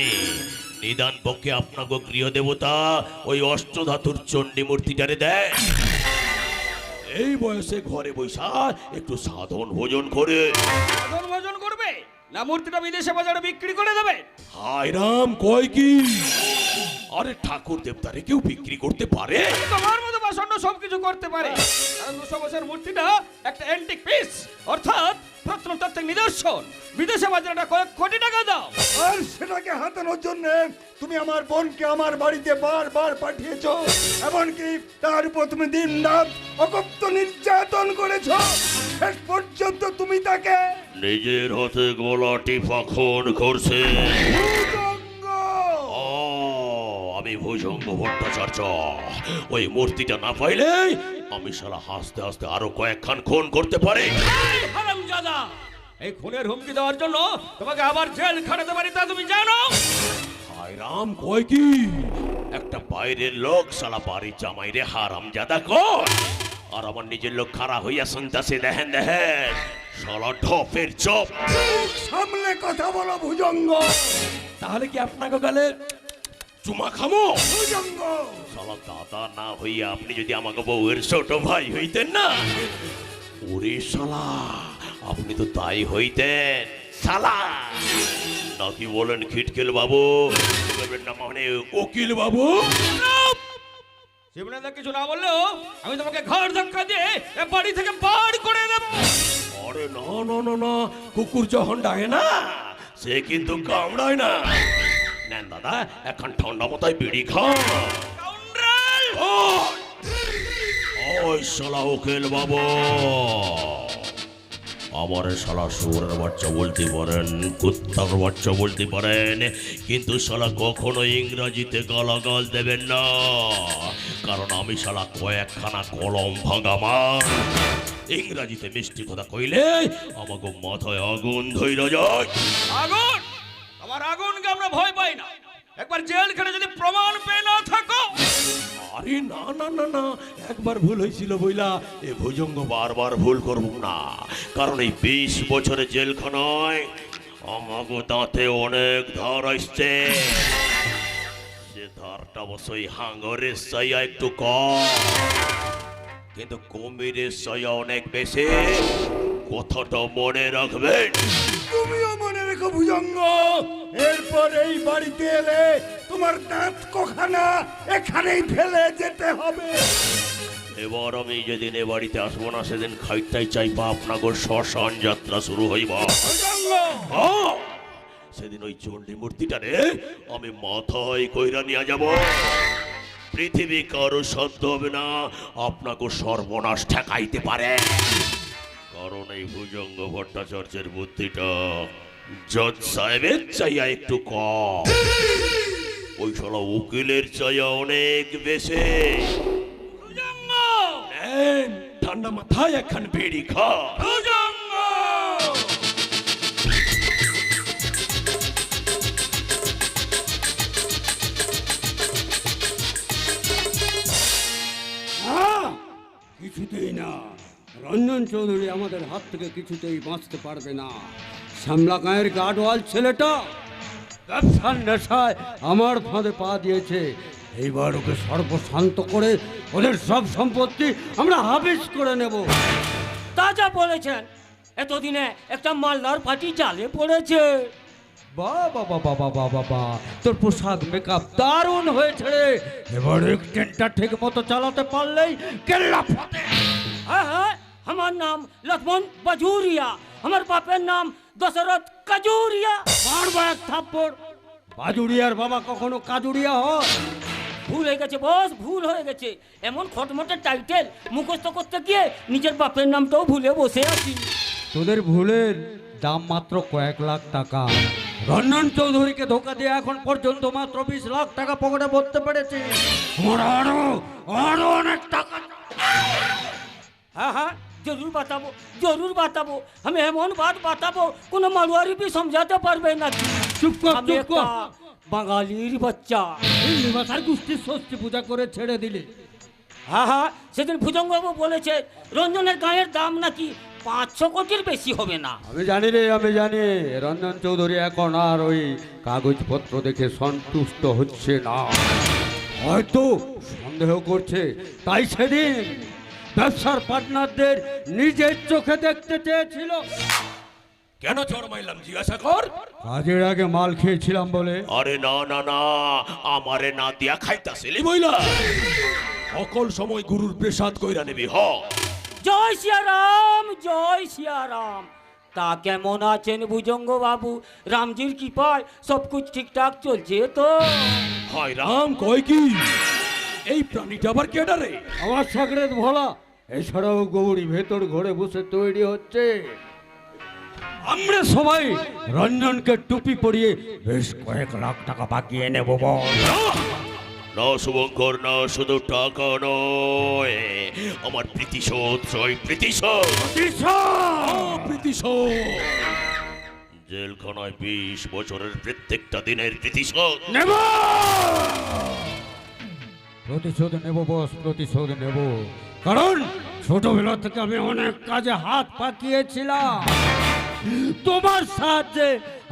নিদান পক্ষে আপনাকে গৃহ দেবতা ওই অষ্টধাতুর চণ্ডী মূর্তিটারে দেয়। এই বয়সে ঘরে বৈশা একটু সাধন ভোজন করে সাধন ভোজন করবে না মূর্তিটা বিদেশে বাজারে বিক্রি করে দেবে? হায় রাম, কয় কি? আরে ঠাকুর দেবতারে কেউ বিক্রি করতে পারে? তোমার মতো বাসন্ন সবকিছু করতে পারে। কারণ 200 বছর মূর্তিটা একটা অ্যান্টিক পিস, অর্থাৎ প্রত্নতাত্ত্বিক নিদর্শন। বিদেশে বাজারটা কয়েক কোটি টাকা দাও। আর সেটাকে হাতানোর জন্য তুমি আমার বোনকে আমার বাড়িতে বারবার পাঠিয়েছো, এমনকি তার উপর তুমি দিন রাত অকথ্য নির্যাতন করেছো। শেষ পর্যন্ত তুমি তাকে নিজের হাতে গলা টিপা খুন করছে। ভুজঙ্গ! ও, আমি ভুজঙ্গ ভট্টাচার্য। ওই মূর্তিটা না পাইলে আমি শালা হাসতে হাসতে আরো কয়েকখান খুন করতে পারি। এই হারামজাদা, এই খুনের হুমকি দেওয়ার জন্য তোমাকে আবার জেল খাটাতে পারি, তা তুমি জানো? হায় রাম, কয় কি? একটা বাইরের লোক শালা বাড়ির জামাইরে হারামজাদা কর, আর আমার নিজের লোক খাড়া হইয়া শুনতাছে। দেখেন দেখেন শালা ঢপের চপ। সামলে কথা বলো ভুজঙ্গ। তাহলে কি আপনাকে গেলে চুমা খামো? ভুজঙ্গ! শালা দাদা না হইয়া আপনি যদি আমাকে বউয়ের ছোট ভাই হইতেন না, ওরে শালা আপনি তো তাই হইতেন শালা। নাকি বলেন খিটকেল বাবু? বলবেন না মানে উকিল বাবু? জীবনে কিছু না বললেও আমি তোমাকে ঘর ধাক্কা দিয়ে এ বাড়ি থেকে বার করে দেব। আরে না না না না, কুকুর যখন ডাকে না সে কিন্তু কামড়ায় না। নেন দাদা, এখন ঠান্ডা মাথায় বিড়ি খান। কাউন্ডার! ওই শালা উকিল বাবু, আমার শালা শুয়োরের বাচ্চা বলতে পারেন, কুত্তার বাচ্চা বলতে পারেন, কিন্তু শালা কখনো ইংরাজিতে গালাগাল দেবেন না, কারণ আমি শালা কয়েকখানা কলম ভাঙা মার। ইংরাজিতে মিষ্টি কথা কইলে আমাকে মাথায় আগুন ধইরা যায়। আগুন? আমার আগুনকে আমরা ভয় পাই না। একবার জেল খেটে যদি প্রমাণ পেয়ে না থাকো, আরে না না না না, একবার ভুল হয়েছিল বইলা এ ভুজঙ্গ বারবার ভুল করব না, কারণ এই 20 বছরের জেলখানায় আমাকে দাঁতে অনেক ধার আসছে। সে ধারটা অবশ্যই হাঙ্গরের চাইয়া একটু কম, কিন্তু কুমিরের চাইয়া অনেক বেশি। কথাটা মনে রাখবেন। তুমিও মনে রেখো ভুজঙ্গ, এরপর এই বাড়িতে এলে তোমার দাঁত কখানা এখানেই ফেলে যেতে হবে। এবার আমি যেদিন এ বাড়িতে আসবো না সেদিন খাইটাই চাইবা আপনাকে শ্মশান যাত্রা শুরু হইবা। হ্যাঁ, সেদিন ওই চণ্ডী মূর্তিটারে আমি মাথায় কইরা নিয়ে যাব। পৃথিবী কারো সাধ্য হবে না আপনাকে সর্বনাশ ঠেকাইতে পারে, কারণ এই ভুজঙ্গ ভট্টাচার্যের বুদ্ধিটা জজ সাহেবের চাইয়া একটু কম, ওই শালা উকিলের চাইয়া অনেক বেশি। নেন, ঠান্ডা মাথায় একখান বেড়ি খা। কিছুতেই না, রঞ্জন চৌধুরী আমাদের হাত থেকে কিছুতেই বাঁচতে পারবে না। শ্যামলা গাঁয়ের গার্ডওয়াল ছেলেটা ব্যবসার নেশায় আমার ফাঁদে পা দিয়েছে। এইবার ওকে সর্বশান্ত করে ওদের সব সম্পত্তি আমরা হাবিজ করে নেব। তা যা বলেছেন, এতদিনে একটা মালদার পার্টি জালে পড়েছে। বাবা বাবা বাবা বাবা, তোর পোশাক মেকআপ দারুণ হয়েছে রে। এবার ট্রেনটা ঠিক মতো চালাতে পারলেই কেল্লা ফাটে। হ্যাঁ হ্যাঁ, আমার নাম লক্ষ্মণ বাজুরিয়া, আমার বাপের নাম দশরথ কাজুরিয়া। মারবো এক থাপ্পড়। বাজুরিয়ার বাবা কখনো কাজুরিয়া হয়? ভুল হয়ে গেছে বস, ভুল হয়ে গেছে। এমন খটমটের টাইটেল মুখস্থ করতে গিয়ে নিজের বাপের নামটাও ভুলে বসে আছি। তোদের ভুলের দাম মাত্র কয়েক লাখ টাকা। রঞ্জন চৌধুরীকে ধোকা দিয়ে এখন পর্যন্ত মাত্র 20 লাখ টাকা পকেটে ভরতে পেরেছি। আমরা আরো আরো অনেক টাকা। हाँ हाँ, जरूर बताबो, जरूर बताबो। हमें एमन बात बताबो कोनो मालवारी भी समझाते पारबे ना। চুপ কর, আমি চুপ একটা কর। বাঙালির বাচ্চা। এই ভাষার গোষ্ঠীর ষষ্ঠী পূজা করে ছেড়ে দিলে। হ্যাঁ হ্যাঁ, সেদিন ভুজঙ্গবাবু বলেছে রঞ্জনের গায়ের দাম নাকি 500 কোটির বেশি হবে না। আমি জানি রে, আমি জানি। রঞ্জন চৌধুরী এখন আর ওই কাগজপত্র দেখে সন্তুষ্ট হচ্ছে না, হয়তো সন্দেহ করছে। তাই সেদিন ব্যবসার পার্টনারদের নিজের চোখে দেখতে চেয়েছিল। কেন চড় মাইলাম জিজ্ঞাসা কর। কাজের আগে মাল খেয়েছিলাম বলে। আরে না না না, আমারে না দিয়া খাইতাছিলি বইলা। সকল সময় গুরুর প্রসাদ কইরা নিবি। হ, জয় সিয়ারাম, জয় সিয়ারাম। তা কেমন আছেন ভুজঙ্গ বাবু? রামজির কৃপায় সব কিছু ঠিকঠাক চলছে তো? হায় রাম, কয় কি এই প্রাণীটা আবার কেডা রে? আমার সাগরের ভোলা। এছাড়াও গৌরী ভেতর ঘরে বসে তৈরি হচ্ছে। আমরা সবাই রঞ্জনকে টুপি পরিয়ে বেশ কয়েক লাখ টাকা বাকিয়ে নেব বল। না শুভঙ্কর, না, শুধু টাকা নয়, আমার প্রীতিশোধ চাই, প্রীতিশোধ, প্রীতিশোধ। জেলখানায় 20 বছরের প্রত্যেকটা দিনের প্রতিশোধ নেব। প্রতিশোধ নেব বস, প্রতিশোধ নেব। কারণ ছোটবেলা থেকে আমি অনেক কাজে হাত পাকিয়েছিলাম। তোমার সাহায্যে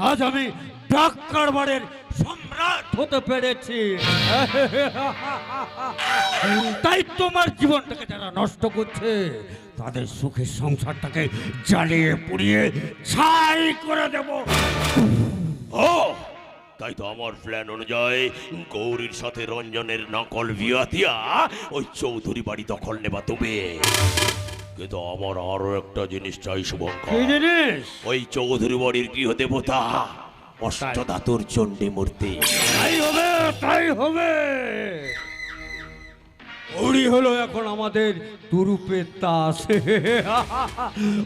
আজ আমি ডাক কারবারের সম্রাট হতে পেরেছি। তাই তোমার জীবনটাকে যারা নষ্ট করছে তাদের সুখের সংসারটাকে জ্বালিয়ে পুড়িয়ে ছাই করে দেব। ও, তাই তো আমার প্ল্যান অনুযায়ী গৌরীর সাথে রঞ্জনের নকল বিয়া দিয়া ওই চৌধুরী বাড়ি দখল নেবা তুমি। কিন্তু আমার আরো একটা জিনিস চাই শুভঙ্কর। কি জিনিস? ওই চৌধুরী বাড়ির গৃহদেবতা অষ্টধাতুর চণ্ডী মূর্তি। তাই হবে, তাই হবে। ওরই হলো এখন আমাদের তুরুপের তাস।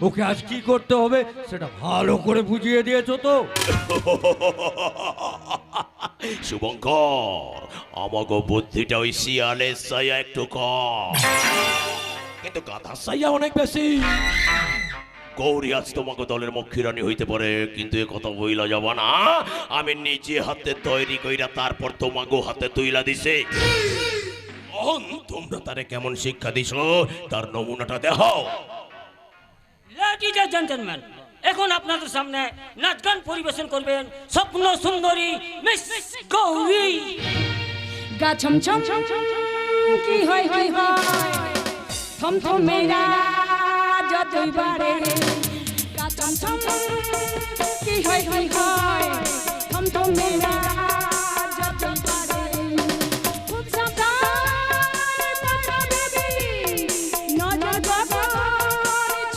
ওকে আজ কি করতে হবে সেটা ভালো করে বুঝিয়ে দিয়েছো তো। শুভঙ্কর, আমাকে বুদ্ধিটা ওই শিয়ালের সাইয়া একটু কম, কিন্তু গাধার সাইয়া অনেক বেশি। গৌরী আজ তোমাকে দলের মক্ষী হইতে পারে, কিন্তু এ কথা বইলা যাব না। আমি নিজে হাতে তৈরি কইরা তারপর তোমাকে হাতে তুইলা দিছে। এখন তোমরা তারে কেমন শিক্ষা দিছো তার নমুনাটা দেখাও। লেডিজ এন্ড জেন্টলম্যান, এখন আপনাদের সামনে নাচ গান পরিবেশন করবেন স্বপ্ন সুন্দরী মিস গৌরী। গা ছম ছম কি হয় হয় হয়, থম থম মেরা যতই বাড়ে। গা ছম ছম কি হয় হয় হয়, থম থম মেরা যতই বাড়ে। খুব সাবধান বাবা বেবি, নজর গগন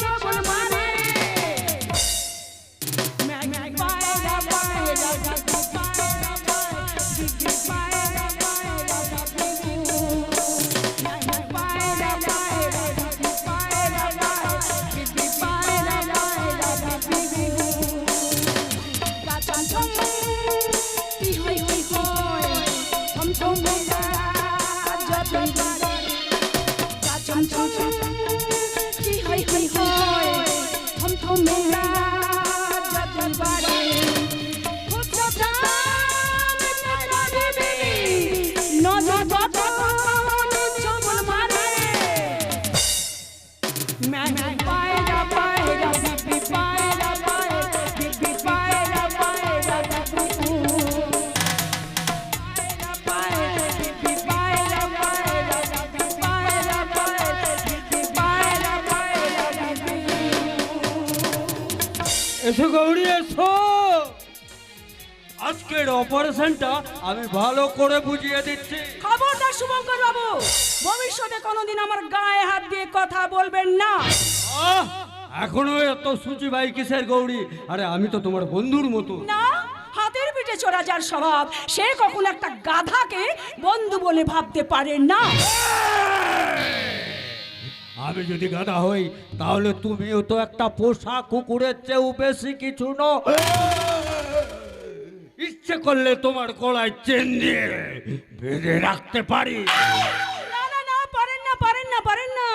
ছবল মারে। ম্যাগ ম্যাগ পায়রা পায়রা গাগা পায়রা পায়রা দিদি পায়রা পায়রা গাগা ম্যাগ ম্যাগ পায়রা পায়রা দিদি পায়রা পায়রা দিদি পায়রা পায়রা গাগা গাচম ছম কি হই হই হই, ছম ছম মেরা যতই বাড়ে। গাচম ছম কি হই হই হই, ছম ছম মেরা যতই বাড়ে। খুব সাবধান বাবা বেবি, নজর গগন ছবল মারে। ম্যাগ ম্যাগ পায়রা পায়রা দিদি পায়রা পায়রা দিদি পায়রা পায়রা গাগা পায়রা দিদি পায়রা পায়রা গাগা পায়রা পায়রা দিদি পায়রা পায়রা গাগা। এসো গৌরী এসো, আজকের অপারেশনটা আমি ভালো করে বুঝিয়ে দিচ্ছি। খবরদার শুভঙ্কর বাবু, ভবিষ্যতে কোনোদিন আমার গায়ে হাত দিয়ে কথা বলবেন না। আহ, এখনো এত সুচি ভাই কিসের গৌরী? আরে আমি তো তোমার বন্ধুর মতো। না, হাতের পিঠে চড়া যার স্বভাব, সে কখনো একটা গাধাকে বন্ধু বলে ভাবতে পারে না। আমি যদি গাধা হই তাহলে তুমিও তো একটা পোষা কুকুরের চেয়েও বেশি কিছু ন। ইচ্ছে করলে তোমার গলায় চেন দিয়ে বেঁধে রাখতে পারি। না না না, পারেন না পারেন না পারেন না।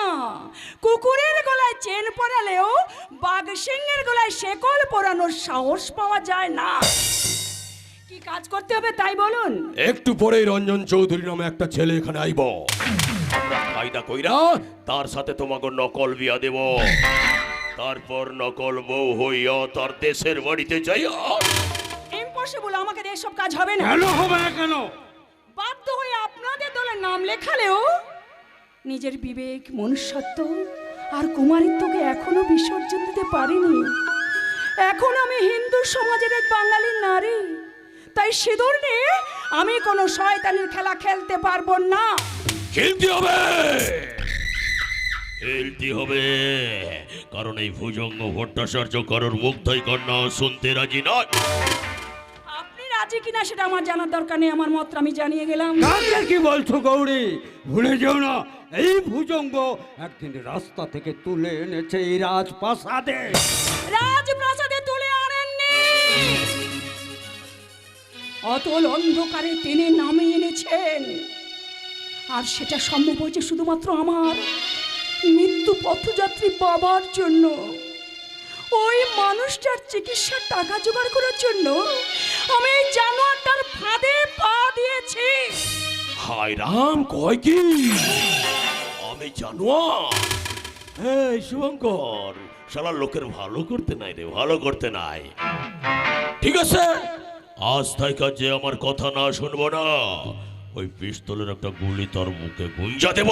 কুকুরের গলায় চেন পরালেও বাঘ সিংহের গলায় শেকল পরানোর সাহস পাওয়া যায় না। কি কাজ করতে হবে তাই বলুন। একটু পরেই রঞ্জন চৌধুরী নামে একটা ছেলে এখানে আইব। আমরা কায়দা কইরা তার সাথে তোমাকে নকল বিয়া দেব, তারপর নকল বউ হইয়া তার দেশের বাড়িতে যাইয়া। ইম্পসিবল, আমাকে দিয়ে এসব কাজ হবে না। কেন হবে না কেন? বাধ্য হয়ে আপনাদের দলের নাম লেখালেও নিজের বিবেক, মনুষ্যত্ব আর কুমারিত্বকে এখনো বিসর্জন দিতে পারিনি। এখন আমি হিন্দু সমাজের এক বাঙালি নারী, তাই সিঁদুর নিয়ে আমি কোনো শয়তানির খেলা খেলতে পারবো না। খেলতে হবে, খেলতে হবে, কারণ এই ভুজঙ্গ ভট্টাচার্য কারোর মুগ্ধই কন্যা শুনতে রাজি নয়। আপনি রাজি কিনা সেটা আমার জানার দরকার নেই, আমার মত আমি জানিয়ে গেলাম। কাকে কি বলছো গৌরী? ভুলে যেও না, এই ভুজঙ্গ একদিন রাস্তা থেকে তুলে এনেছে এই রাজপ্রাসাদে। রাজপ্রাসাদে তুলে আনেননি, অতল অন্ধকারে টেনে নামিয়ে এনেছেন। আর সেটা সম্ভব হয়েছে শুধুমাত্র আমার মৃত্যু পথযাত্রী বাবার জন্য। ওই মানুষটার চিকিৎসার টাকা জোগাড় করার জন্য আমি এই জানোয়ারটার ফাঁদে পা দিয়েছি। হায় রাম, কয় কি আমি জানোয়ার? এই শুভঙ্কর, শালা লোকের ভালো করতে নাই রে, ভালো করতে নাই। ঠিক আছে, আজ থেকে যে আমার কথা না শুনবো না, ওই পিস্তলের একটা গুলি তোর মুখে গুঞ্জা দেব।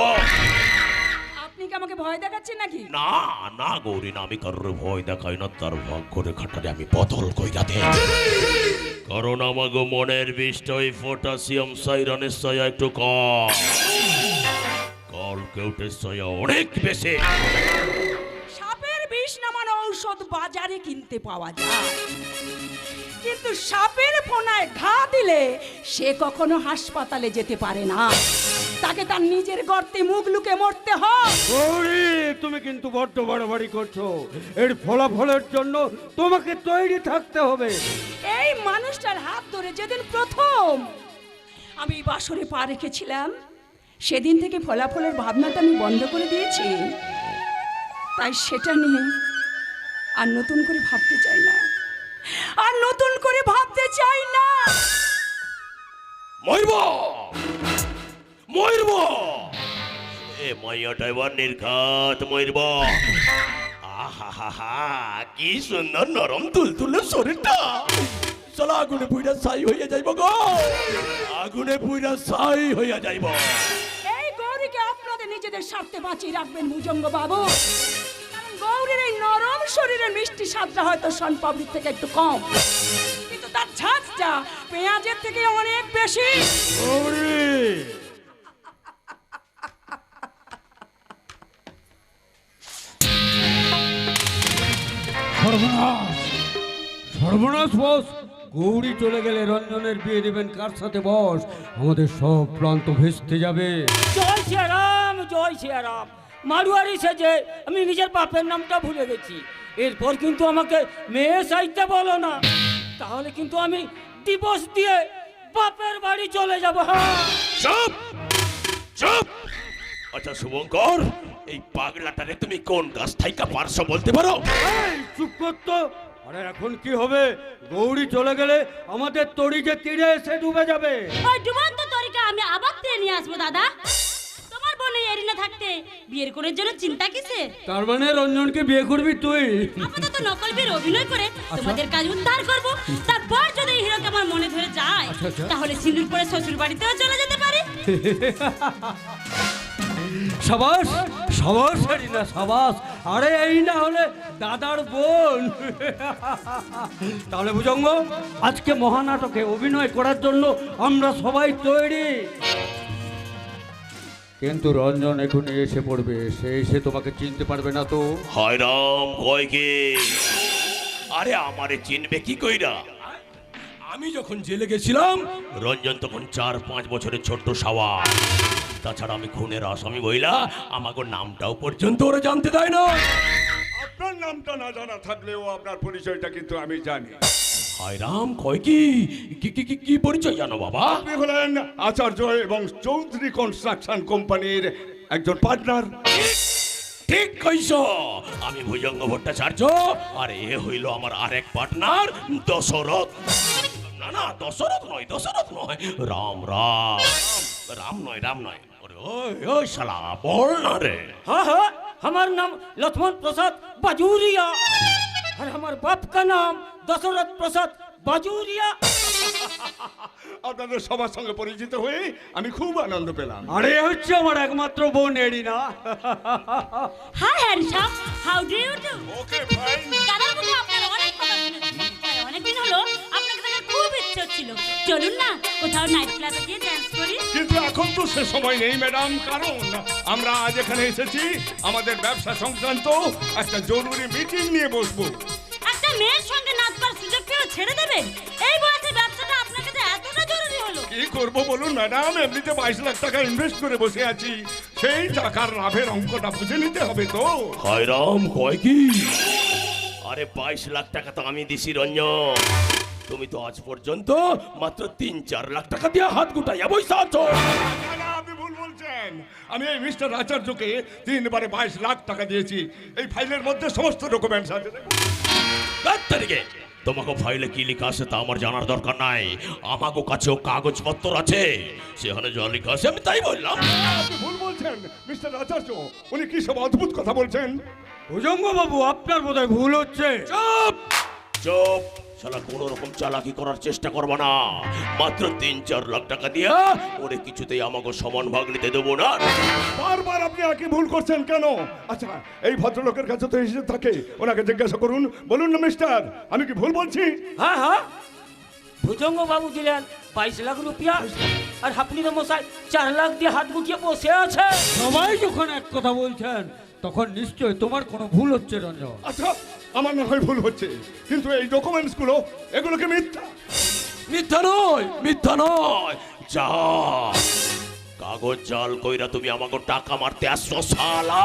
আপনি কি আমাকে ভয় দেখাচ্ছেন নাকি? না না গৌরী, না, আমি কারোর ভয় দেখাই না, তার ভাগ্য রেখাটারে আমি বদল কইরা দে। কারণ আমাগো মনের বিষটা ওই পটাশিয়াম সাইরানের ছায়া একটু কম, কল কেউটের ছায়া অনেক বেশি। সাপের বিষ নামানো ঔষধ বাজারে কিনতে পাওয়া যায়, কিন্তু সাপের ফোনায় ঘা দিলে সে কখনো হাসপাতালে যেতে পারে না। তাকে তার নিজের গর্তে মুখ লুকে মরতে হয়। গৌরী, তুমি কিন্তু বড্ড বাড়াবাড়ি করছো। এর ফলাফলের জন্য তোমাকে তৈরি থাকতে হবে। এই মানুষটার হাত ধরে যেদিন প্রথম আমি বাসরে পা রেখেছিলাম, সেদিন থেকে ফলাফলের ভাবনাটা আমি বন্ধ করে দিয়েছি। তাই সেটা নিয়ে আর নতুন করে ভাবতে চাই না, আর নতুন করে ভাবতে চাই না। মরব, মরব। এ মাইয়াটা এবার নির্ঘাত মরব। আহা, কি সুন্দর নরম তুলতুলে শরীরটা। চলো আগুনে পুইরা ছাই হইয়া যাইব গো, আগুনে পুইরা ছাই হইয়া যাইব। এই গৌরীকে আপনাদের নিজেদের স্বার্থে বাঁচিয়ে রাখবেন ভুজঙ্গ বাবু, কারণ গৌরীর এই নরম শরীরের মিষ্টি স্বাদটা হয়তো শনপাবড়ির থেকে একটু কম, কিন্তু তার ঝাঁজটা পেঁয়াজের থেকে অনেক বেশি। সর্বনাশ, সর্বনাশ বস। গৌরী চলে গেলে রঞ্জনের বিয়ে দেবেন কার সাথে বস? আমাদের সব প্রান্ত ভেস্তে যাবে। জয় শ্রীরাম, জয় শ্রীরাম। মারুয়ারি সেজে আমি নিজের বাপের নামটা ভুলে গেছি। এরপর কিন্তু আমাকে মেয়ে সাইতে বলো না, তাহলে কিন্তু আমি ডিভোর্স দিয়ে বাপের বাড়ি চলে যাব। হ্যাঁ, চুপ চুপ। আচ্ছা শুভঙ্কর, এই পাগলাটারে তুমি কোন গাছ থাইকা পারছো বলতে পারো? এই, চুপ কর তো। আরে এখন কি হবে? গৌরী চলে গেলে আমাদের তরি যে তীরে এসে ডুবে যাবে। ওই ডুবন্ত তরিকা আমি আবার তীরে নিয়ে আসবো দাদা। তোমার বোন এরিনা থাকতে বিয়ের করার জন্য চিন্তা কিসে? তার মানে রঞ্জনকে বিয়ে করবি তুই? আপাতত নকল বীর অভিনয় করে তোমাদের কাজ উদ্ধার করব। তারপর যদি এই হিরোকে আমার মনে ধরে যায়, তাহলে সিঁদুর পরে শ্বশুর বাড়িতেও চলে যেতে পারে। সাবাস সাবাস এরিনা, সাবাস। আরে এই না হলে দাদার বোন। তাহলে ভুজঙ্গ, আজকে মহানাটকে অভিনয় করার জন্য আমরা সবাই তৈরি। কিন্তু রঞ্জন এখনই এসে পড়বে, সে এসে তোমাকে চিনতে পারবে না তো। হায় রাম, কয় কে? আরে আমারে চিনবে কি কইরা? আমি যখন জেলে গেছিলাম, রঞ্জন তখন 4-5 বছরের ছোট্ট সাওয়া। তাছাড়া আমি খুনের আসামি বইলা আমাকে নামটাও পর্যন্ত ওরা জানতে দেয় না। আপনার নামটা না জানা থাকলেও আপনার পরিচয়টা কিন্তু আমি জানি। হায় রাম, কয় কি? কি পরিচয় জানো বাবা? আপনি হলেন আচার্য এবং চৌধুরী কনস্ট্রাকশন কোম্পানির একজন পার্টনার। ঠিক কইছ, আমি ভুজঙ্গ ভট্টাচার্য, আর এ হইল আমার আরেক পার্টনার দশরথ। না, দশরথ নয়, রাম রাম রাম নয়, রাম নয়। ওরে ওই শালা, বল না রে। हाँ हाँ, हमारा नाम लक्ष्मण प्रसाद बाजूरिया और हमारे बाप का नाम दशरथ प्रसाद बाजूरिया। আপনাদের সবার সঙ্গে পরিচিত হয়ে আমি খুব আনন্দ পেলাম। আরে হচ্ছে আমার একমাত্র বোন Erina. Hi handsome, how do you do? Okay fine. দাদার মুখে আপনার অনেক কথা শুনেছি, আর অনেকদিন হলো আপনাকে দেখার খুব ইচ্ছে ছিল। চলুন না কোথাও নাইট ক্লাবে গিয়ে ডান্স করি। কিন্তু এখন তো সে সময় নেই ম্যাডাম, কারণ আমরা আজ এখানে এসেছি আমাদের ব্যবসা সংক্রান্ত একটা জরুরি মিটিং নিয়ে বসবো। একটা মেয়ের সঙ্গে নাচবার সুযোগ কেউ ছেড়ে দেবেন? এই বয়সে ব্যবসাটা আপনার কাছে এতটা জরুরি হলো? কি করব বলুন ম্যাডাম, এমনিতে 22 লাখ টাকা ইনভেস্ট করে বসে আছি, সেই টাকার লাভের অঙ্কটা বুঝে নিতে হবে তো। হায় রাম, কয় কি? আরে 22 লাখ টাকা তো আমি দিছি রঞ্জন, তুমি তো আজ পর্যন্ত মাত্র 3-4 লাখ টাকা দিয়ে হাত গুটাইয়া বইসা আছো। না, না, আপনি ভুল বলছেন। আমি এই মিস্টার আচার্যকে 3 বারে 22 লাখ টাকা দিয়েছি। এই ফাইলের মধ্যে সমস্ত ডকুমেন্টস আছে। তারিখে তোমাকে ফাইলে কি লেখা আছে তা আমার জানার দরকার নাই, আমাকে কাছেও কাগজপত্র আছে, সেখানে যা লেখা আছে আমি তাই বললাম। আপনি ভুল বলছেন মিস্টার আচার্য, উনি কি সব অদ্ভুত কথা বলছেন। ভুজঙ্গ বাবু, আপনার বোধহয় ভুল হচ্ছে। চুপ চুপ, শালা কোনো রকম চালাকি করার চেষ্টা করবা না। মাত্র 3-4 লাখ টাকা দিয়া ওরে কিছুতেই আমাকে সমান ভাগ নিতে দেবো না। বারবার আপনি একই ভুল করছেন কেন? আচ্ছা, এই ভদ্রলোকের কাছে তো এসে থাকে, ওনাকে জিজ্ঞাসা করুন। বলুন না মিস্টার, আমি কি ভুল বলছি? हाँ हाँ, भुजंग बाबू दिलेन 22 लाख रुपया और अपनी तो मशाई 4 लाख দিয়ে হাত গুটিয়ে বসে আছে। সবাই যখন এক কথা বলছেন, তখন নিশ্চয় তোমার কোনো ভুল হচ্ছে রঞ্জন। আচ্ছা, আমার না হয় ভুল হচ্ছে, কিন্তু এই ডকুমেন্টস গুলো এগুলোকে মিথ্যা। মিথ্যা নয়, যা কাগজ জাল কইরা তুমি আমাকে টাকা মারতে আসছো শালা,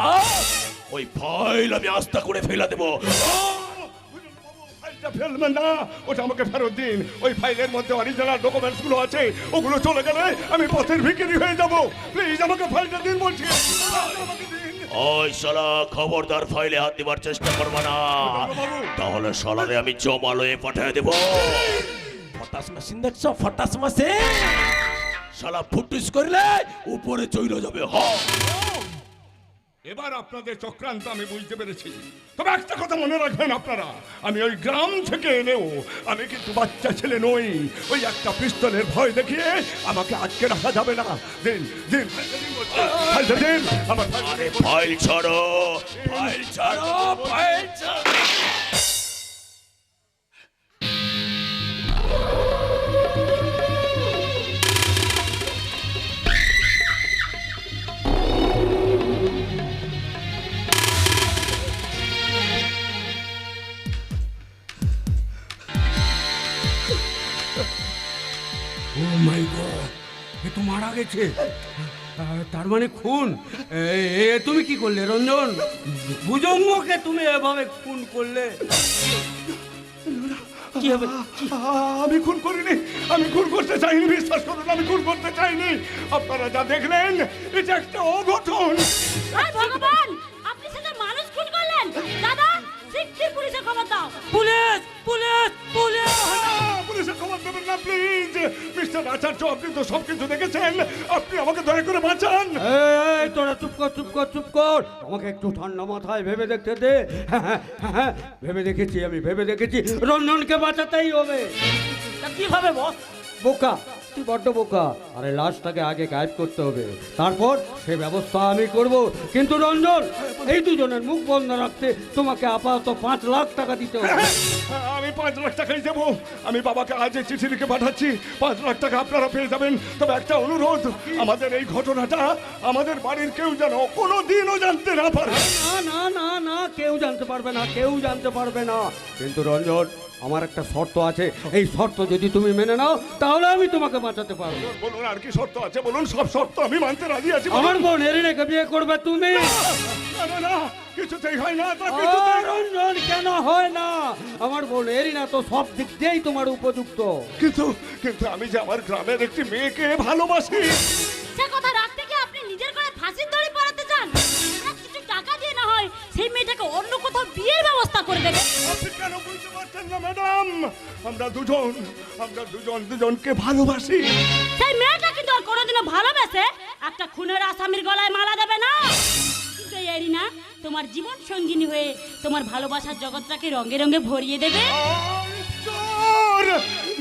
ওই ফাইল আমি আস্তা করে ফেলা দেবো। ফাইলটা ফেলবেন না, ওটা আমাকে ফেরত দিন। ওই ফাইলের মধ্যে অরিজিনাল ডকুমেন্টস গুলো আছে, ওগুলো চলে গেলে আমি পথের ভিখারি হয়ে যাব। প্লিজ আমাকে ফাইলটা দিন বলছি। ওই শালা, খবরদার ফাইলে হাত দিবার চেষ্টা করবা না, তাহলে শালারে আমি জমালয়ে পাঠিয়ে দেবো। ফটাস মেশিন দেখছো? ফটাস মেশিন শালা ফুটুস করলে উপরে চইল যাবে। এবার আপনাদের চক্রান্ত আমি বুঝতে পেরেছি। তবে একটা কথা মনে রাখবেন আপনারা, আমি ওই গ্রাম থেকে এলেও আমি কিন্তু বাচ্চা ছেলে নই। ওই একটা পিস্তলের ভয় দেখিয়ে আমাকে আটকে রাখা যাবে না। দিন দিন দিন আমার আরে ফাইল ছাড়ো, ফাইল ছাড়ো, ফাইল ছাড়ো। ও মাই গড, এ তো মারা গেছে। তার মানে খুন। তুমি কি করলে রঞ্জন? ভুজঙ্গকে তুমি এভাবে খুন করলে? কি হবে? আমি খুন করিনি, আমি খুন করতে চাইনি, বিশ্বাস করুন আমি খুন করতে চাইনি। আপনারা যা দেখলেন এটা একটা অঘটন। আর ভগবান, আপনি সেটা মানুষ খুন করলেন। দাদা, শিগগির পুলিশে খবর দাও। Police police police! পুলিশে খবর দেবেন না প্লিজ। মিস্টার আচার্য, আপনি তো সবকিছু দেখেছেন, আপনি আমাকে দয়া করে বাঁচান। এই তোরা চুপ কর, চুপ কর, চুপ কর। আমাকে একটু ঠান্ডা মাথায় ভেবে দেখতে দে। হ্যাঁ, ভেবে দেখেছি, আমি ভেবে দেখেছি। রঞ্জনকে বাঁচাতেই হবে। তা কিভাবে বস? বোকা, তুই বড্ড বোকা। আরে লাশটাকে আগে গায়েব করতে হবে, তারপর সে ব্যবস্থা আমি করব। কিন্তু রঞ্জন, এই দুজনের মুখ বন্ধ রাখতে তোমাকে আপাতত 5 লাখ টাকা দিতে হবে। আমি 5 লাখ টাকাই দেবো। আমি বাবাকে আজ এই চিঠি লিখে পাঠাচ্ছি, 5 লাখ টাকা আপনারা পেয়ে যাবেন। তবে একটা অনুরোধ, আমাদের এই ঘটনাটা আমাদের বাড়ির কেউ যেন কোনো দিনও জানতে না পারে। না না না না, কেউ জানতে পারবে না, কেউ জানতে পারবে না। কিন্তু রঞ্জন, আমার একটা শর্ত আছে। এই শর্ত যদি তুমি মেনে নাও তাহলে আমি তোমাকে বাঁচাতে পারবো। বলুন আর কি শর্ত আছে বলুন, সব শর্ত আমি মানতে রাজি আছি। আমার বোন এরিনাকে বিয়ে করবে তুমি। না না না, কিছুতেই হয় না, তা ও কিছুতেই রঞ্জন, কেন হয় না? আমার বোন এরিনা তো সব দিক দিয়েই তোমার উপযুক্ত। কিন্তু কিন্তু আমি যে আমার গ্রামের একটি মেয়েকে ভালোবাসি। সে কথা রাখতে গিয়ে আপনি নিজের করে ফাঁসির দড়ি পড়াতে চান। কিছু টাকা দিয়ে না হয় সেই মেয়েটাকে অন্য কোথাও বিয়ের ব্যবস্থা করে দেবে। আপনি কেন বুঝতে পারছেন না ম্যাডাম? আমরা দুজন দুজনকে ভালোবাসি। সেই মেয়েটা কিন্তু আর কোনোদিনও ভালোবেসে একটা খুনের আসামির গলায় মালা দেবে না। কিন্তু এই এরিনা তোমার জীবন সঙ্গিনী হয়ে তোমার ভালোবাসার জগৎটাকে রঙে রঙে ভরিয়ে দেবে। ঈশ্বর,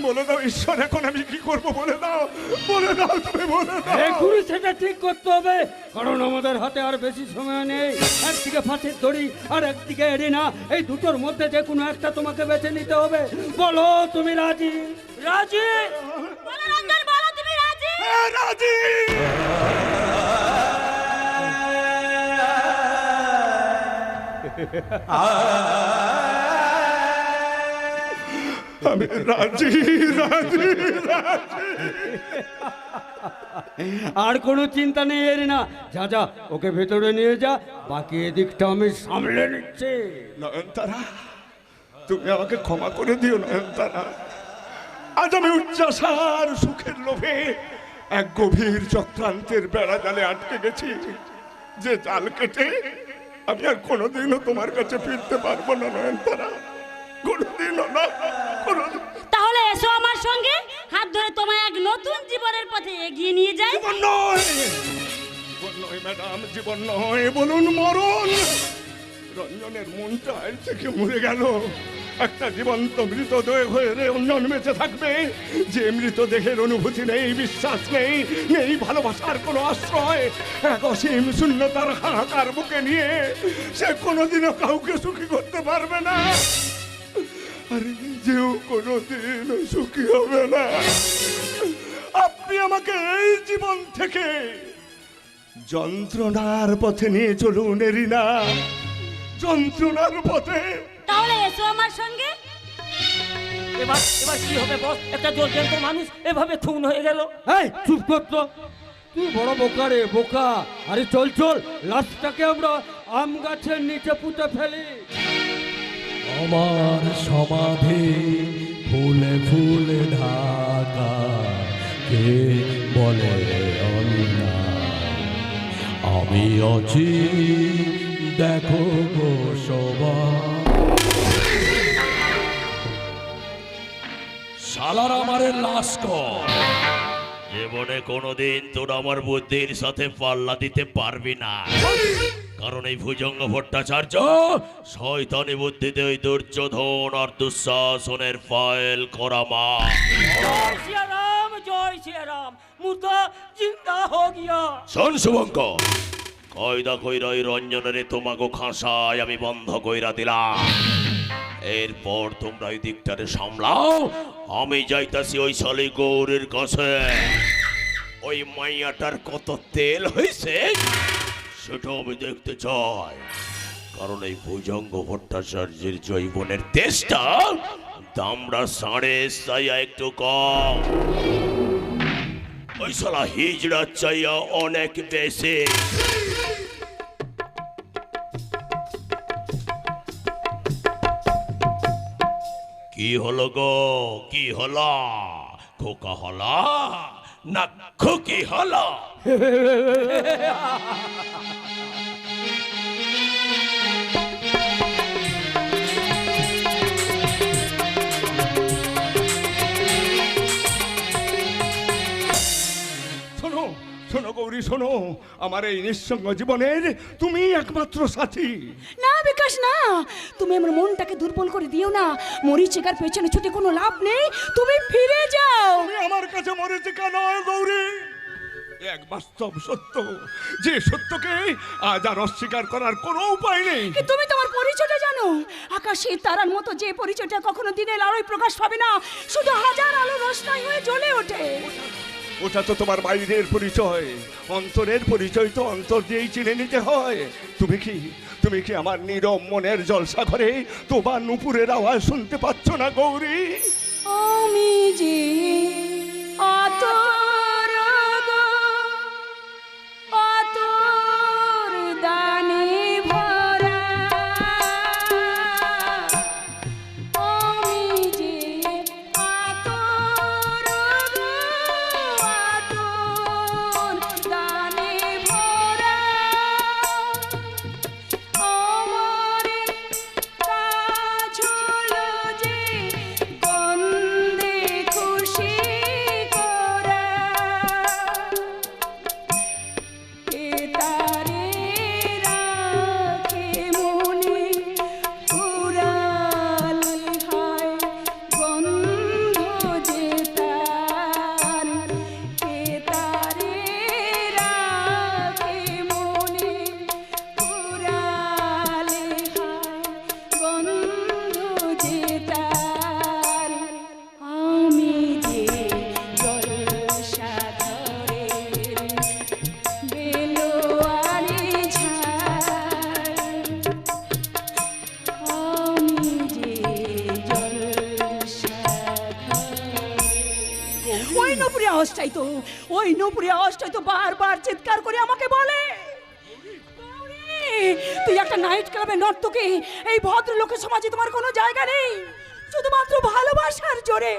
বলে দাও ঈশ্বর, এখন আমি কি করব বলে দাও, বলে দাও, তুমি বলে দাও। এখনই সেটা ঠিক করতে হবে, কারণ আমাদের হাতে আর বেশি সময় নেই। একদিকে ফাঁসির দড়ি আর একদিকে এরিনা, এই দুটোর মধ্যে যে কোনো একটা তোমাকে বেছে নিতে হবে। বলো তুমি রাজি? রাজি? বলো রঞ্জন, বলো তুমি রাজি? হ্যাঁ, রাজি। আমি রাজি, রাজি, রাজি। আর কোনো চিন্তা নেই এরিনা, যা যা, ওকে ভেতরে নিয়ে যা, বাকি এদিকটা আমি সামলে নিচ্ছি। নয়নতারা, তুমি আমাকে ক্ষমা করে দিও নয়নতারা। আজ আমি উচ্চাসার সুখের লোভে এক গভীর চক্রান্তের বেড়া জালে আটকে গেছি, যে জাল কেটে আমি আর কোনোদিনও তোমার কাছে ফিরতে পারবো না নয়নতারা, কোনোদিনও না, কোনোদিন। তাহলে এসো আমার সঙ্গে, হাত ধরে তোমায় এক নতুন জীবনের পথে এগিয়ে নিয়ে যাই। জীবন নয়, জীবন নয় ম্যাডাম, জীবন নয়, বলুন মরণ। রঞ্জনের মনটা এর থেকে মরে গেল। একটা জীবন্ত মৃতদেহ হয়ে রঞ্জন বেঁচে থাকবে, যে মৃতদেহের অনুভূতি নেই, বিশ্বাস নেই, নেই ভালোবাসার কোনো আশ্রয়, এক অসীম শূন্যতার হাহাকার বুকে নিয়ে সে কোনোদিনও কাউকে সুখী করতে পারবে না, আর নিজেও কোনোদিন সুখী হবে না। আপনি আমাকে এই জীবন থেকে যন্ত্রণার পথে নিয়ে চলুন এরিনা, যন্ত্রণার পথে। তাহলে এসো আমার সঙ্গে। এবার এবার কি হবে বস? একটা জলজ্যান্ত মানুষ এভাবে খুন হয়ে গেল। এই চুপ কর তো, তুই বড় বোকা রে, বোকা। আরে চল চল, লাশটাকে আমরা আম গাছের নিচে পুঁতে ফেলি। আমার সমাধি ফুলে ফুলে ঢাকা, কে বলে অলিনা আমি অচি, দেখো গো শোভা। শালার আমারে লাশ কর। জীবনে কোনোদিন তোর আমার বুদ্ধির সাথে পাল্লা দিতে পারবি না, কারণ এই ভুজঙ্গ ভট্টাচার্য শয়তানি বুদ্ধিতে ওই দুর্যোধন আর দুঃশাসনের ফাইল করা মা। জয় শ্রী রাম, মুর্দা জিন্দা হো গিয়া। শোন শুভঙ্কর, কয়দা কইরা ওই রঞ্জনের তোমাকে খাসায় আমি বন্ধ কইরা দিলাম। এরপর তোমরা ওই দিকটারে সামলাও, আমি যাইতাছি ওই শালি গৌরের কাছে। ওই মাইয়াটার কত তেল হয়েছে সেটা আমি দেখতে চাই, কারণ এই ভুজঙ্গ ভট্টাচার্যের জৈবনের তেজটা দামড়া সাড়ে চাইয়া একটু কম, ওই শালা হিজড়া চাইয়া অনেক বেশি। কি হলো গো, কি হলো? খোকা হলা না খুকি হলা? শোনো শোনো গৌরী, শোনো, আমার এই নিঃসঙ্গ জীবনের তুমি একমাত্র সাথী। না বিকাশ না, তুমি আমার মনটাকে দুর্বল করে দিও না। মরিচিকার পেছনে ছুটে কোনো লাভ নেই, তুমি ফিরে যাও। তুমি আমার কাছে মরিচিকা নয় গৌরী, এক বাস্তব সত্য, যে সত্যকে আজ আর অস্বীকার করার কোনো উপায় নেই। কি তুমি তোমার পরিচয়টা জানো? আকাশে তারার মতো যে পরিচয়টা কখনো দিনের আলোয় প্রকাশ পাবে না, শুধু হাজার আলো রোশনাই হয়ে জ্বলে ওঠে। ওটা তো তোমার বাইরের পরিচয়, অন্তরের পরিচয় তো অন্তর দিয়েই চিনে নিতে হয়। তুমি কি আমার নীরব মনের জলসা ঘরে তোমার নুপুরের আওয়াজ শুনতে পাচ্ছ না গৌরী? আমি যে দানে ভরা, আমি যে দানে ভরা, আমার কাজ হলো যে গন্ধে খুশি করা। কে তারে রাখে মনে উড়ালে হয় গন্ধ যে তার, কে তারে রাখে মনে উড়ালে হয় গন্ধ যে তার। আমি যে জলসাঘরের বেলোয়ারি ঝাড়, আমি যে ওই নপুরি আওয়াজটাই তো, ওই নপুরি আওয়াজটাই তো বারবার চিৎকার করে আমাকে বলে, গৌরী, তুই একটা নাইট ক্লাবে নর্তকী, এই ভদ্রলোকের সমাজে তোমার কোনো জায়গা নেই। শুধুমাত্র ভালোবাসার জোরে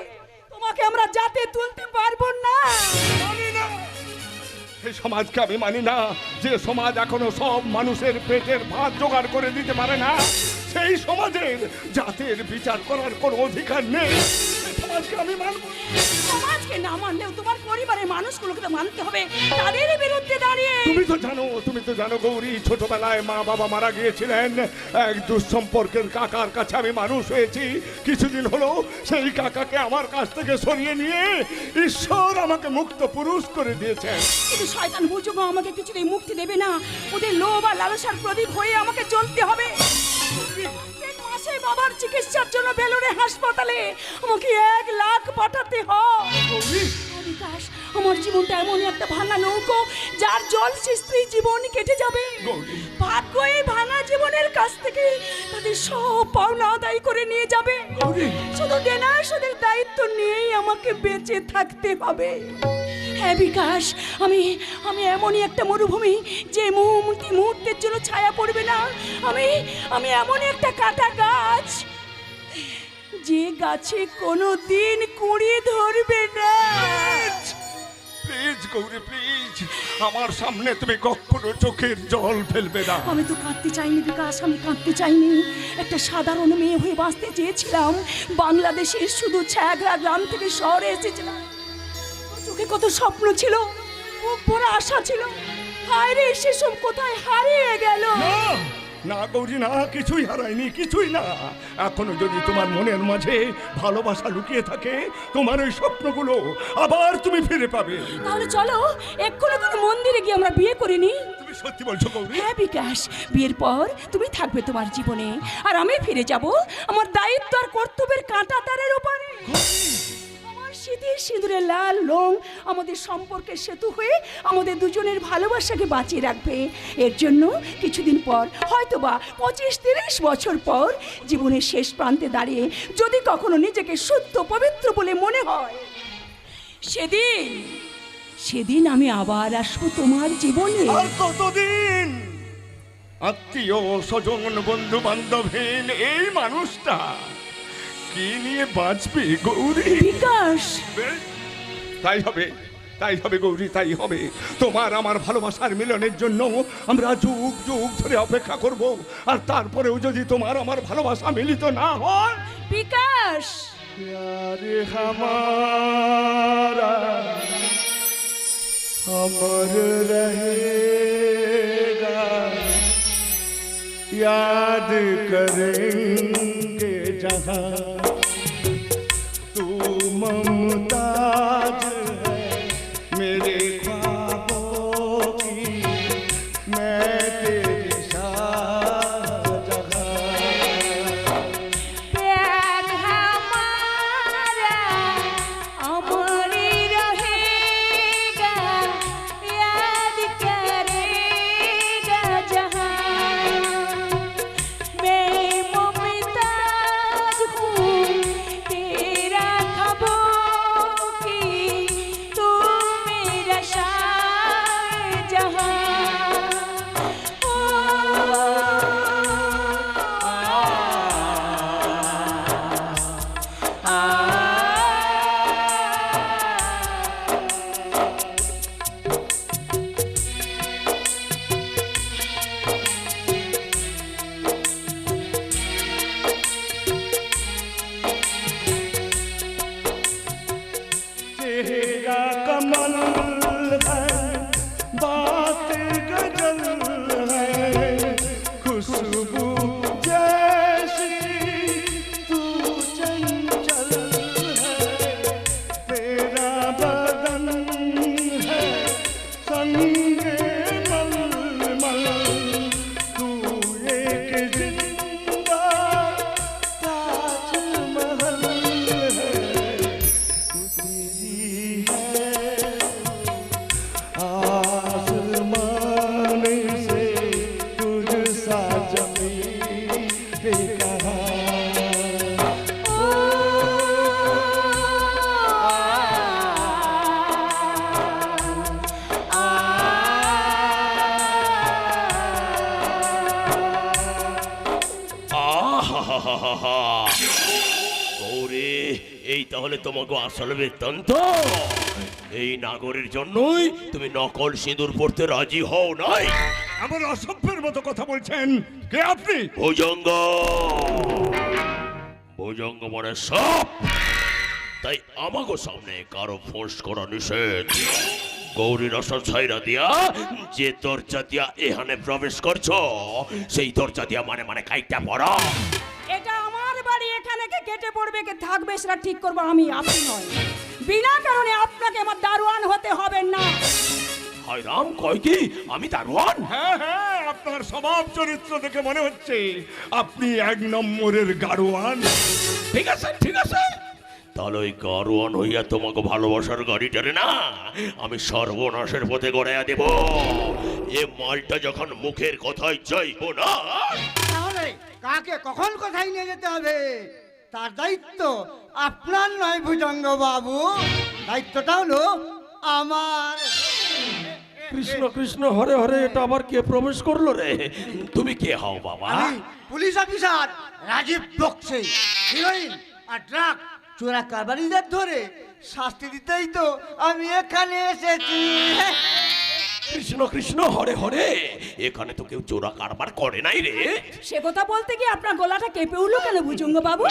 তোমাকে আমরা যাতে তুলতে পারবো না। এই সমাজকে আমি মানি না, যে সমাজ এখনো সব মানুষের পেটের ভাত জোগাড় করে দিতে পারে না, সেই সমাজের জাতের বিচার করার কোনো অধিকার নেই। এই সমাজকে আমি মানব না। সমাজকে না মানলেও তোমার পরিবারের মানুষগুলোকে তো মানতে হবে, তাদের বিরুদ্ধে দাঁড়িয়ে। তুমি তো জানো গৌরী, ছোটবেলায় মা বাবা মারা গিয়েছিলেন, এক দুঃসম্পর্কের কাকার কাছে আমি মানুষ হয়েছি। কিছুদিন হলো সেই কাকাকে আমার কাছ থেকে সরিয়ে নিয়ে ঈশ্বর আমাকে মুক্ত পুরুষ করে দিয়েছেন। কিন্তু শয়তান বুঝবো আমাকে কিছুতেই মুক্তি দেবে না, ওদের লোভ আর লালসার প্রদীপ হয়ে আমাকে জ্বলতে হবে। মাসে বাবার চিকিৎসার জন্য বেলুড়ে হাসপাতালে আমাকে 1 লাখ পাঠাতে হয়। বিকাশ, আমার জীবনটা এমন একটা ভাঙা নৌকো, যার জল স্ত্রী জীবন কেটে যাবে। ভাগ্য এই ভাঙা জীবনের কাছ থেকে তাদের সব পাওনা আদায় করে নিয়ে যাবে। শুধু দেনা শোধের দায়িত্ব নিয়েই আমাকে বেঁচে থাকতে হবে। হ্যাঁ বিকাশ, আমি এমনই একটা মরুভূমি, যে মুহূর্তের জন্য ছায়া পড়বে না। আমি এমনই একটা কাটা গাছ, যে গাছে কোনো দিন কুড়ি ধরবে না। প্লিজ গৌরী, প্লিজ, আমার সামনে তুমি কখনো চোখের জল ফেলবে না। আমি তো কাঁদতে চাইনি বিকাশ, আমি কাঁদতে চাইনি। একটা সাধারণ মেয়ে হয়ে বাঁচতে চেয়েছিলাম। বাংলাদেশের শুধু ছ্যাগড়া গ্রাম থেকে শহরে এসেছিলাম। চোখে কত স্বপ্ন ছিল, বুক ভরা আশা ছিল, হায় রে, সেসব কোথায় হারিয়ে গেল? না গৌরী, না, কিছুই হারায়নি, কিছুই না। এখনো যদি তোমার মনের মাঝে ভালোবাসা লুকিয়ে থাকে, তোমার ওই স্বপ্নগুলো আবার তুমি ফিরে পাবে। তাহলে চলো এক্ষুনি কোনো মন্দিরে গিয়ে আমরা বিয়ে করে নিই। তুমি সত্যি বলছো গৌরী? হ্যাঁ বিকাশ, বিয়ের পর তুমি থাকবে তোমার জীবনে, আর আমি ফিরে যাব আমার দায়িত্ব আর কর্তব্যের কাঁটা তারের উপরে। আমার শীতের সিঁদুরের লাল রং আমাদের সম্পর্কের সেতু হয়ে আমাদের দুজনের ভালোবাসাকে বাঁচিয়ে রাখবে। এর জন্য কিছুদিন পর, হয়তোবা 25-30 বছর পর, জীবনের শেষ প্রান্তে দাঁড়িয়ে যদি কখনো নিজেকে শুদ্ধ পবিত্র বলে মনে হয়, সেদিন আমি আবার আসবো তোমার জীবনে। আর কতদিন আত্মীয় স্বজন বন্ধু বান্ধবহীন এই মানুষটা কি নিয়ে বাঁচবে গৌরী? বিকাশ, তাই হবে, তাই হবে গৌরী, তাই হবে। তোমার আমার ভালোবাসার মিলনের জন্য আমরা যুগ যুগ ধরে অপেক্ষা করব, আর তারপরেও যদি তোমার আমার ভালোবাসা মিলিত না হয়, বিকাশ, प्यार हमारा अमर रहेगा, याद करेंगे जहाँ तू मुमताज है मेरे ख्वाबों की, मैं तेरी शाहजहां। प्यार हमारा अमर रहेगा, याद करेगा जहाँ मैं मुमताज हूँ तेरा ख्वाबों की, तू मेरा शाहजहां। चेहरा कमल है, बात गजल है, खुशबू जैसी तू चंचल है, तेरा बदन है संगे मलमल, तू एक जिंदा ताजमहल है, आसमान से तुझ सा जमीन पे कहाँ। আহাহাহাহা। গৌরী, এই তাহলে তোমাকে আসল বৃত্তান্ত। এই নাগরের জন্যই তুমি নকল সিঁদুর পড়তে রাজি হও নাই। এমন অসভ্যের মতো কথা বলছেন, কে আপনি? ভুজঙ্গ, ভুজঙ্গ মানে সাপ, তাই আমাকে সামনে কারো ফোঁস করা নিষেধ। গৌরীর আশা ছাইরা দিয়া যে দরজা দিয়া এখানে প্রবেশ করছো, সেই দরজা দিয়া মানে মানে কাইটা পড়া। এটা আমার বাড়ি, এখানে কে কেটে পড়বে কে থাকবে সেটা ঠিক করবো আমি, আপনি নয়। বিনা কারণে আপনাকে আমার দারোয়ান হতে হবে না। হায় রাম, কয় কি আমি দারোয়ান? হ্যাঁ হ্যাঁ, আপনার স্বভাব চরিত্র দেখে মনে হচ্ছে আপনি 1 নম্বরের গাড়োয়ান। ঠিক আছে, ঠিক আছে, তাহলে ওই গাড়োয়ান হইয়া তোমাকে ভালোবাসার গাড়িটারে না আমি সর্বনাশের পথে গড়াইয়া দেব। এ মালটা যখন মুখের কথায় যাইব না, তাহলে কাকে কখন কোথায় নিয়ে যেতে হবে তার দায়িত্ব আপনার নয় ভুজঙ্গ বাবু, দায়িত্বটা হলো আমার। কৃষ্ণ কৃষ্ণ হরে হরে, এটা আবার কে প্রবেশ করলো রে? তুমি কে হও বাবা? আমি পুলিশ অফিসার রাজীব বক্সে, হিরোইন আর ড্রাগ চোরা কারবারিদের ধরে শাস্তি দিতেই তো আমি এখানে এসেছি। কৃষ্ণ কৃষ্ণ হরে হরে, এখানে তো কেউ চোরা কারবার করে নাই রে। সে কথা বলতে গিয়ে আপনার গলাটা কেঁপে উঠলো কেন ভুজঙ্গ বাবু?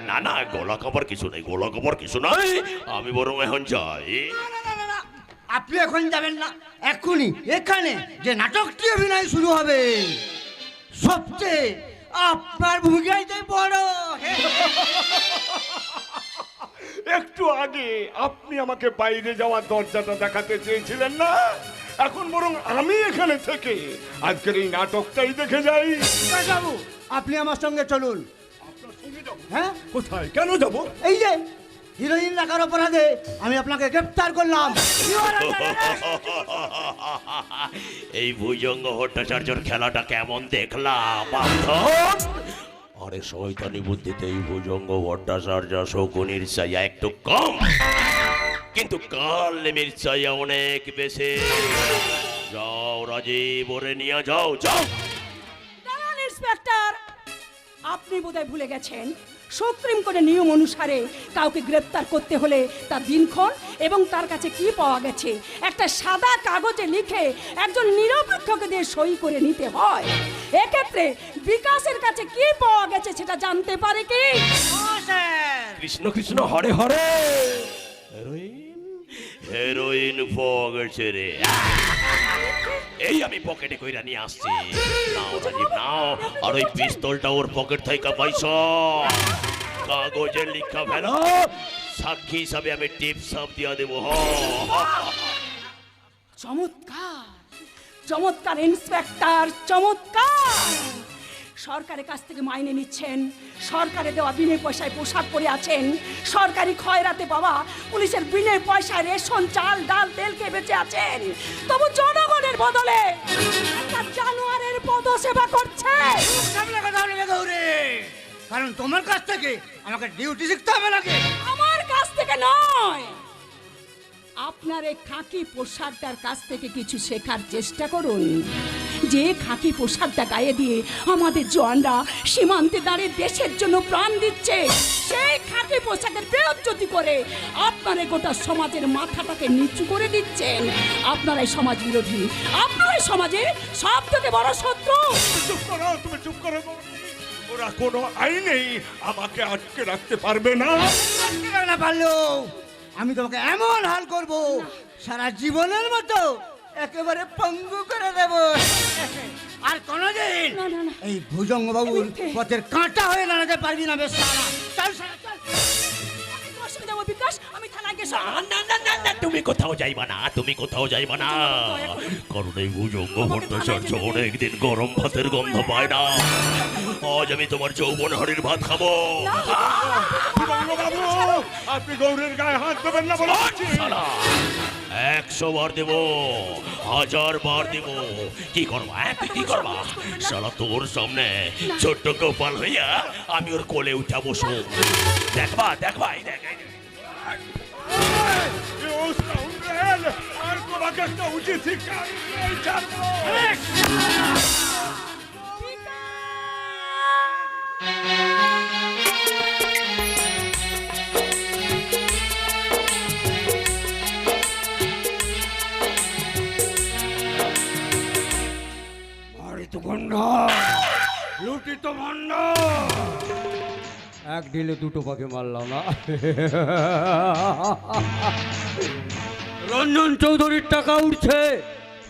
না না, গলা কাপড় কিছু নাই, গলা কাপড় কিছু নাই, আমি বরং এখন যাই। আপনি এখন যাবেন না, এক্ষুনি এখানে যে নাটকটি অভিনয় শুরু হবে সবচেয়ে আপনার ভূমিকাটাই বড়। একটু আগে আপনি আমাকে বাইরে যাওয়ার দরজাটা দেখাতে চেয়েছিলেন না, এখন বরং আমি এখানে থেকে আজকের এই নাটকটাই দেখে যাই। বাবু আপনি আমার সঙ্গে চলুন। হ্যাঁ, কোথায়, কেন যাব? এই যে হিরোইন রাখার অপরাধে আমি আপনাকে গ্রেফতার করলাম। এই ভুজঙ্গ ভট্টাচার্যর খেলাটা কেমন দেখলাম বান্ধব? আরে শয়তানি বুদ্ধিতে এই ভুজঙ্গ ভট্টাচার্য শকুনির চাইয়া একটু কম, কিন্তু কাল নেমির চাইয়া অনেক বেশি। যাও রাজীব, ওরে নিয়ে যাও, যাও। দাঁড়ান ইন্সপেক্টর, আপনি বোধহয় ভুলে গেছেন সুপ্রিম কোর্টের নিয়ম অনুসারে কাউকে গ্রেপ্তার করতে হলে তার দিনক্ষণ এবং তার কাছে কি পাওয়া গেছে একটা সাদা কাগজে লিখে একজন নিরপেক্ষকে দিয়ে সই করে নিতে হয়। এক্ষেত্রে বিকাশের কাছে কি পাওয়া গেছে সেটা জানতে পারে কি? কৃষ্ণ কৃষ্ণ হরে হরে। হেরোইন, হেরোইন পাওয়া গেছে রে। এই আমি পকেটে কইরা নিয়ে আসছি। নাও রাজীব নাও, আর ওই পিস্তলটা ওর পকেট থেকে পাইছো, কাগজে লিখা ফেলো, সাক্ষী হিসাবে আমি টিপ সাপ দিয়া দেবো। চমৎকার চমৎকার ইন্সপেক্টর, চমৎকার। সরকারের কাছ থেকে মাইনে নিচ্ছেন, সরকারে দেওয়া বিনে পয়সায় পোশাক পরে আছেন, সরকারি খয়রাতে বাবা পুলিশের বিনে পয়সায় রেশন চাল ডাল তেলকে বেঁচে আছেন, তবু জনগণের বদলে একটা জানোয়ারের পদসেবা করছে। সামনে কথা বলবে গৌরী, কারণ তোমার কাছ থেকে আমাকে ডিউটি শিখতে হবে নাকি? আমার কাছ থেকে নয়, আপনার এই খাকি পোশাকটার কাছ থেকে কিছু শেখার চেষ্টা করুন। যে খাকি পোশাকটা গায়ে দিয়ে আমাদের জওয়ানরা সীমান্তে দাঁড়িয়ে দেশের জন্য প্রাণ দিচ্ছে, সেই খাকি পোশাকের বেইজ্জতি করে আপনারা গোটা সমাজের মাথাটাকে নিচু করে দিচ্ছেন। আপনারাই সমাজ বিরোধী, আপনারাই সমাজের সব থেকে বড় শত্রু। চুপ করো, তুমি চুপ করো। ওরা কোনো আইনেই আমাকে আটকে রাখতে পারবে না। না পারলেও আমি তোমাকে এমন হাল করব, সারা জীবনের মতো একেবারে পঙ্গু করে দেব। আর কোনোদিন না, না, না। এই ভুজঙ্গ বাবুর পথের কাঁটা হয়ে দাঁড়াতে পারবি না। বেশ সারা চল অসুবিধা হবে বিকাশ, আমি থানায় গেছি। না না না না, তুমি কোথাও যাইবা না, তুমি কোথাও যাইবা না, কারণ এই ভুজঙ্গ ভট্টাচার্য অনেকদিন গরম ভাতের গন্ধ পায় না। আজ আমি তোমার যৌবন হাড়ির ভাত খাবো। বাবু, আপনি গৌরের গায়ে হাত দেবেন না বলে বলছি। 100 বার দেব, 1000 বার দেব, কি করবা? তুই কি করবা? শালা তোর সামনে ছোট্ট গোপাল হইয়া আমি ওর কোলে উঠা বসবো। দেখবা দেখবা, এই দেখ, এই দেখ। আর তোমাকে একটা উচিত শিক্ষা ছাড়বো। লুটিত ভণ্ড, এক ঢিলে দুটো পাখি মারলাম না। রঞ্জন চৌধুরীর টাকা উঠছে,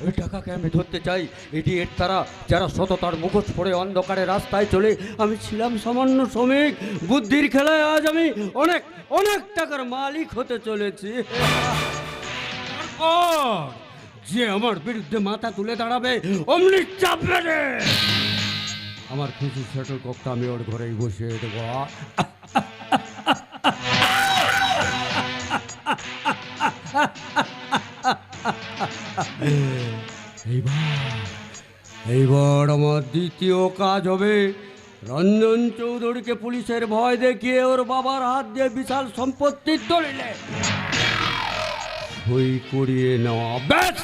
এই টাকাকে আমি ধরতে চাই। ইডিয়েট তারা যারা সততার মুখোশ পরে অন্ধকারে রাস্তায় চলে। আমি ছিলাম সামান্য শ্রমিক, বুদ্ধির খেলায় আজ আমি অনেক অনেক টাকার মালিক হতে চলেছি। তারপর যে আমার বিরুদ্ধে মাথা তুলে দাঁড়াবে অমনি চাপ মেরে আমার খুশি সেটল কপটা আমি ওর ঘরেই বসিয়ে দেবো। এইবার আমার দ্বিতীয় কাজ হবে রঞ্জন চৌধুরীকে পুলিশের ভয় দেখিয়ে ওর বাবার হাত দিয়ে বিশাল সম্পত্তির দলিলে সই করিয়ে নেওয়া। ব্যাস,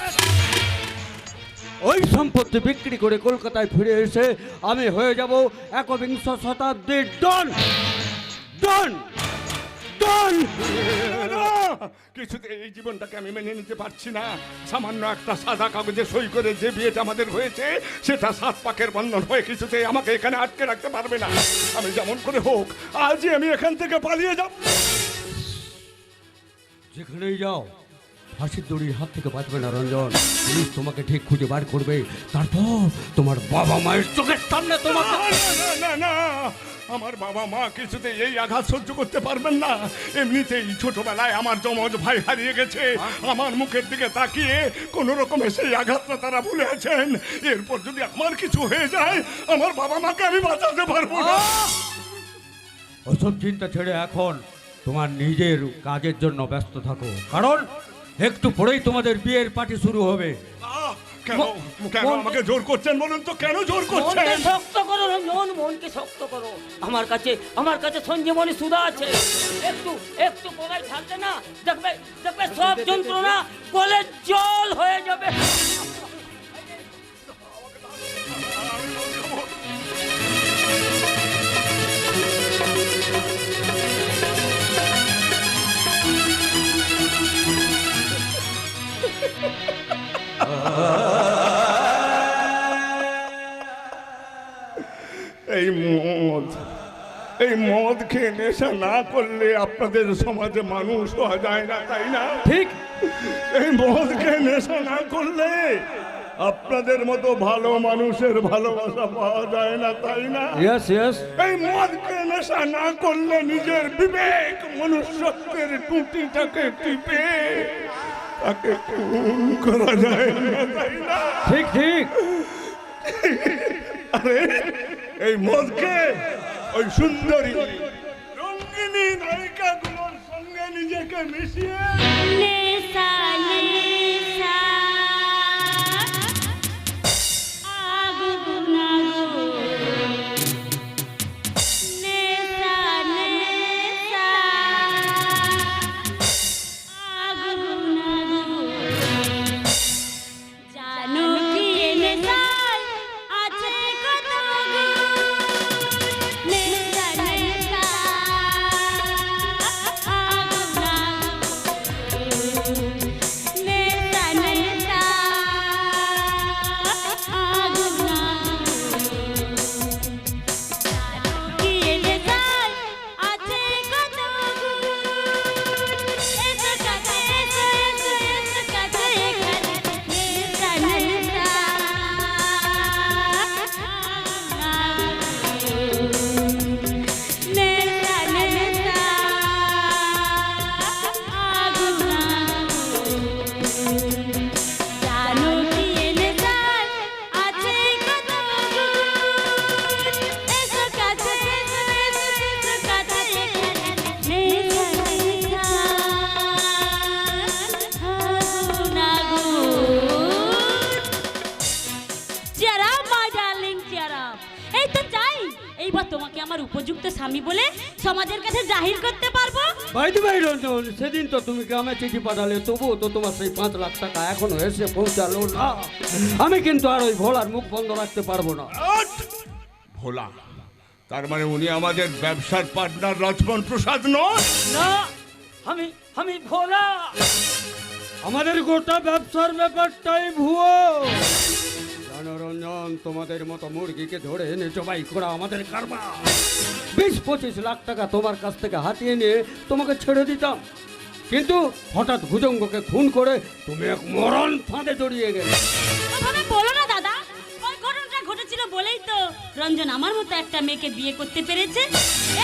ওই সম্পত্তি বিক্রি করে কলকাতায় ফিরে এসে আমি হয়ে যাব 21 শতাব্দীর ডন ডন ডন। কিছুতে এই জীবনটাকে আমি মেনে নিতে পারছি না। সামান্য একটা সাদা কাগজে সই করে যে বিয়েটা আমাদের হয়েছে সেটা 7 পাকের বন্ধন হয়ে কিছুতে আমাকে এখানে আটকে রাখতে পারবে না। আমি যেমন করে হোক আজই আমি এখান থেকে পালিয়ে যাব। যেখানেই যাও ফাঁসির দড়ির হাত থেকে বাঁচবে না রঞ্জন। পুলিশ তোমাকে ঠিক খুঁজে বার করবে, তারপর তোমার বাবা মায়ের চোখের সামনে তোমাকে। না না না, আমার বাবা মা কিছুতেই এই আঘাত সহ্য করতে পারবেন না। এমনিতেই ছোটবেলায় আমার যমজ ভাই হারিয়ে গেছে, আমার মুখের দিকে তাকিয়ে কোন রকমে সেই আঘাতটা তারা ভুলে আছেন। এরপর যদি আমার কিছু হয়ে যায়, আমার বাবা মাকে আমি বাঁচাতে পারবো না। ওসব চিন্তা ছেড়ে এখন তোমার নিজের কাজের জন্য ব্যস্ত থাকো, কারণ একটু পরেই তোমাদের বিয়ের পার্টি শুরু হবে। কেন কেন আমাকে জোর করছেন বলুন তো, কেন জোর করছেন? মনকে শক্ত করো রঞ্জন, মনকে শক্ত করো। আমার কাছে সঞ্জীবনী সুধা আছে। একটু পড়াই থাকবে না, দেখবে সব যন্ত্রণা কলের জল হয়ে যাবে। এই মদ খেয়ে নেশা না করলে আপনাদের সমাজে মানুষ হওয়া যায় না, তাই না? ঠিক। এই মদ খেয়ে নেশা না করলে আপনাদের মতো ভালো মানুষের ভালোবাসা পাওয়া যায় না, তাই না? Yes yes. এই মদ খেয়ে নেশা না করলে নিজের বিবেক মনুষ্যত্বের টুটিটাকে টিপে তাকে খুন করা যায় না, তাই না? ঠিক ঠিক। আরে এই মদকে ওই সুন্দরী রঙ্গিনী নায়িকাগুলোর সঙ্গে নিজেকে মিশিয়ে নেশা নেশা আগুন নেশা নেশা আগুন জানো কি নেশায় আছে কত নেশা নেশা তোমাকে আমার উপযুক্ত স্বামী বলে সমাজের কাছে জাহির করতে পারবো। ভাই রঞ্জন, সেদিন তো তুমি গ্রামে চিঠি পাঠালে, তবুও তো তোমার সেই 5 লাখ টাকা এখনো এসে পৌঁছালো না। আমি কিন্তু আর ওই ভোলার মুখ বন্ধ রাখতে পারবো না। ভোলা? তার মানে উনি আমাদের ব্যবসার পার্টনার লক্ষ্মণ প্রসাদ নয়? না, আমি ভোলা। আমাদের গোটা ব্যবসার ব্যাপারটাই ভুয়ো। জানো রঞ্জন, তোমাদের মতো মুরগিকে ধরে এনে জবাই করা আমাদের কারবার। 20-25 লাখ টাকা তোমার কাছ থেকে হাতিয়ে নিয়ে তোমাকে ছেড়ে দিতাম, কিন্তু হঠাৎ ভুজঙ্গকে খুন করে তুমি এক মরণ ফাঁদে জড়িয়ে গেলে। ওভাবে বলো না দাদা, ওই ঘটনাটা ঘটেছিল বলেই তো রঞ্জন আমার মতো একটা মেয়েকে বিয়ে করতে পেরেছে।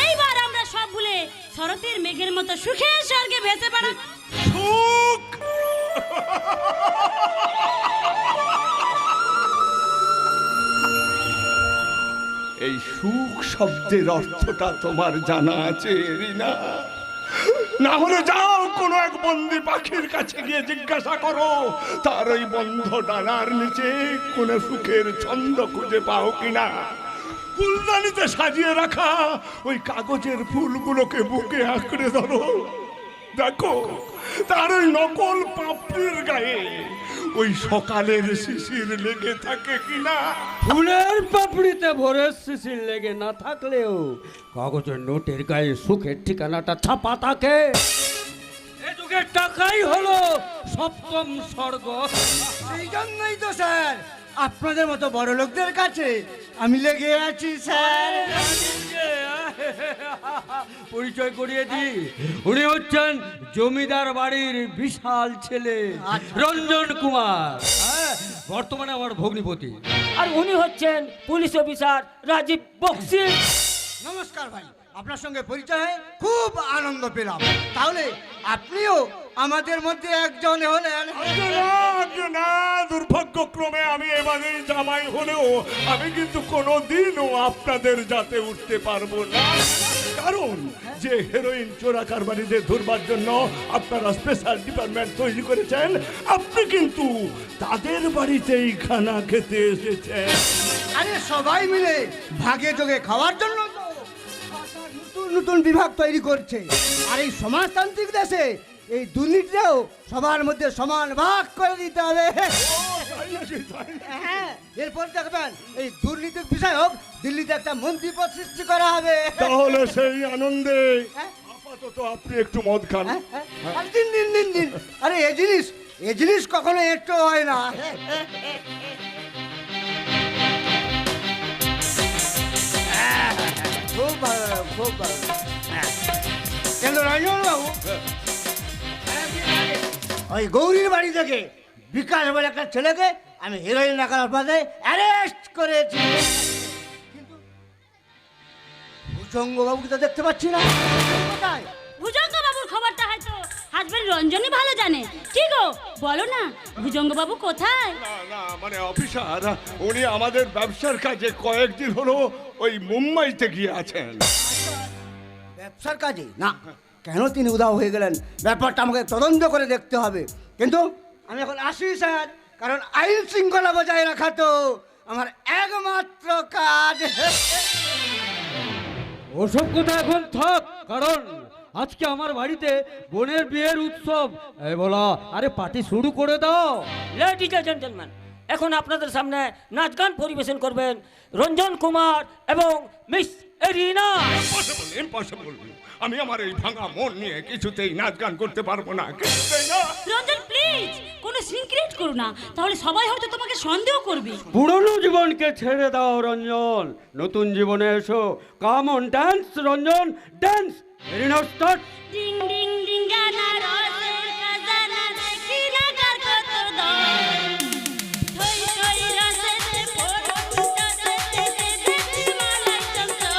এইবার আমরা সব ভুলে শরতের মেঘের মতো সুখে স্বর্গে ভেসে বেড়াবো। সুখ! এই সুখ শব্দের অর্থটা তোমার জানা আছে রিনা? না হলে যাও কোনো এক বন্দি পাখির কাছে গিয়ে জিজ্ঞাসা করো তার ওই বন্ধ ডানার নিচে কোন সুখের ছন্দ খুঁজে পাও কিনা। ফুলদানিতে সাজিয়ে রাখা ওই কাগজের ফুলগুলোকে বুকে আঁকড়ে ধরো, দেখো তার ওই নকল পাপড়ির গায়ে ওই সকালের শিশির লেগে থাকে কিনা। ফুলের পাপড়িতে ভরে শিশির লেগে না থাকলেও কাগজের নোটের গায়ে সুখের ঠিকানাটা ছাপা থাকে। এ যুগের টাকাই হলো সপ্তম স্বর্গ। এই জন্যই তো স্যার আপনাদের মতো বড় লোকদের কাছে আমি লেগে আছি স্যার। পরিচয় করিয়ে দিই, উনি হচ্ছেন জমিদার বাড়ির বিশাল ছেলে রঞ্জন কুমার, হ্যাঁ, বর্তমানে আমার ভগ্নিপতি। আর উনি হচ্ছেন পুলিশ অফিসার রাজীব বক্সি। নমস্কার ভাই, আপনার সঙ্গে পরিচয় হয়ে খুব আনন্দ পেলাম। তাহলে আপনিও আমাদের মধ্যে একজন হলেন। না, দুর্ভাগ্যক্রমে আমি এবারে জামাই হলেও আমি কিন্তু কোনোদিনও আপনাদের যাতে উঠতে পারবো না, কারণ যে হেরোইন চোরা কারবারিদের ধরবার জন্য আপনারা স্পেশাল ডিপার্টমেন্ট তৈরি করেছেন, আপনি কিন্তু তাদের বাড়িতেই খানা খেতে এসেছেন। আরে সবাই মিলে ভাগে যোগে খাওয়ার জন্য তো সরকার নতুন নতুন বিভাগ তৈরি করছে। আর এই সমাজতান্ত্রিক দেশে এই দুর্নীতিটাও সবার মধ্যে সমান ভাগ করে দিতে হবে। হ্যাঁ, এরপর দেখবেন এই দুর্নীতির বিষয়ক দিল্লিতে একটা মন্ত্রী পদ সৃষ্টি করা হবে। তাহলে সেই আনন্দে হ্যাঁ? আপাতত আপনি একটু মদ খান। আরে দিন দিন দিন দিন, আরে এ জিনিস কখনো একটু হয় না। খুব ভালো, খুব ভালো। কেন রঞ্জন বাবু, ওই গৌরীর বাড়ি থেকে বিকাশ বলে একটা ছেলেকে আমি হিরোইন রাখার পথে অ্যারেস্ট করেছি, কিন্তু ভুজঙ্গ বাবুকে তো দেখতে পাচ্ছি না। কোথায়? ভুজঙ্গ বাবুর খবরটা হয়তো হাজবেন্ড রঞ্জনই ভালো জানে। কি গো বলো না, ভুজঙ্গ বাবু কোথায়? না না, মানে অফিসার, উনি আমাদের ব্যবসার কাজে কয়েকদিন হলো ওই মুম্বাইতে গিয়ে আছেন। ব্যবসার কাজে? না, কেন তিনি উধাও হয়ে গেলেন ব্যাপারটা আমাকে তদন্ত করে দেখতে হবে। কিন্তু আমি এখন আসি স্যার, কারণ আইন শৃঙ্খলা বজায় রাখা তো আমার একমাত্র কাজ। ওসব কথা এখন থাক, কারণ আজকে আমার বাড়িতে বোনের বিয়ের উৎসব। এই বলা, আরে পার্টি শুরু করে দাও। লেডিজ এন্ড জেন্টলম্যান, এখন আপনাদের সামনে নাচ গান পরিবেশন করবেন রঞ্জন কুমার এবং মিস এরিনা। ইম্পসিবল। আমি আমার এই ভাঙা মন নিয়ে কিছুতেই নাচ গান করতে পারবো না, কিছুতেই না। রঞ্জন প্লিজ কোনো সিন ক্রিয়েট করো না, তাহলে সবাই হয়তো তোমাকে সন্দেহ করবে। পুরনো জীবনকে ছেড়ে দাও রঞ্জন, নতুন জীবনে এসো। Come on dance Ranjan, dance. Arena start. Ding ding ding গানা রসের খাজানা দেখি না কার কত দম। থই থই রসেতে পড়তে দেখি মালাই চমচম।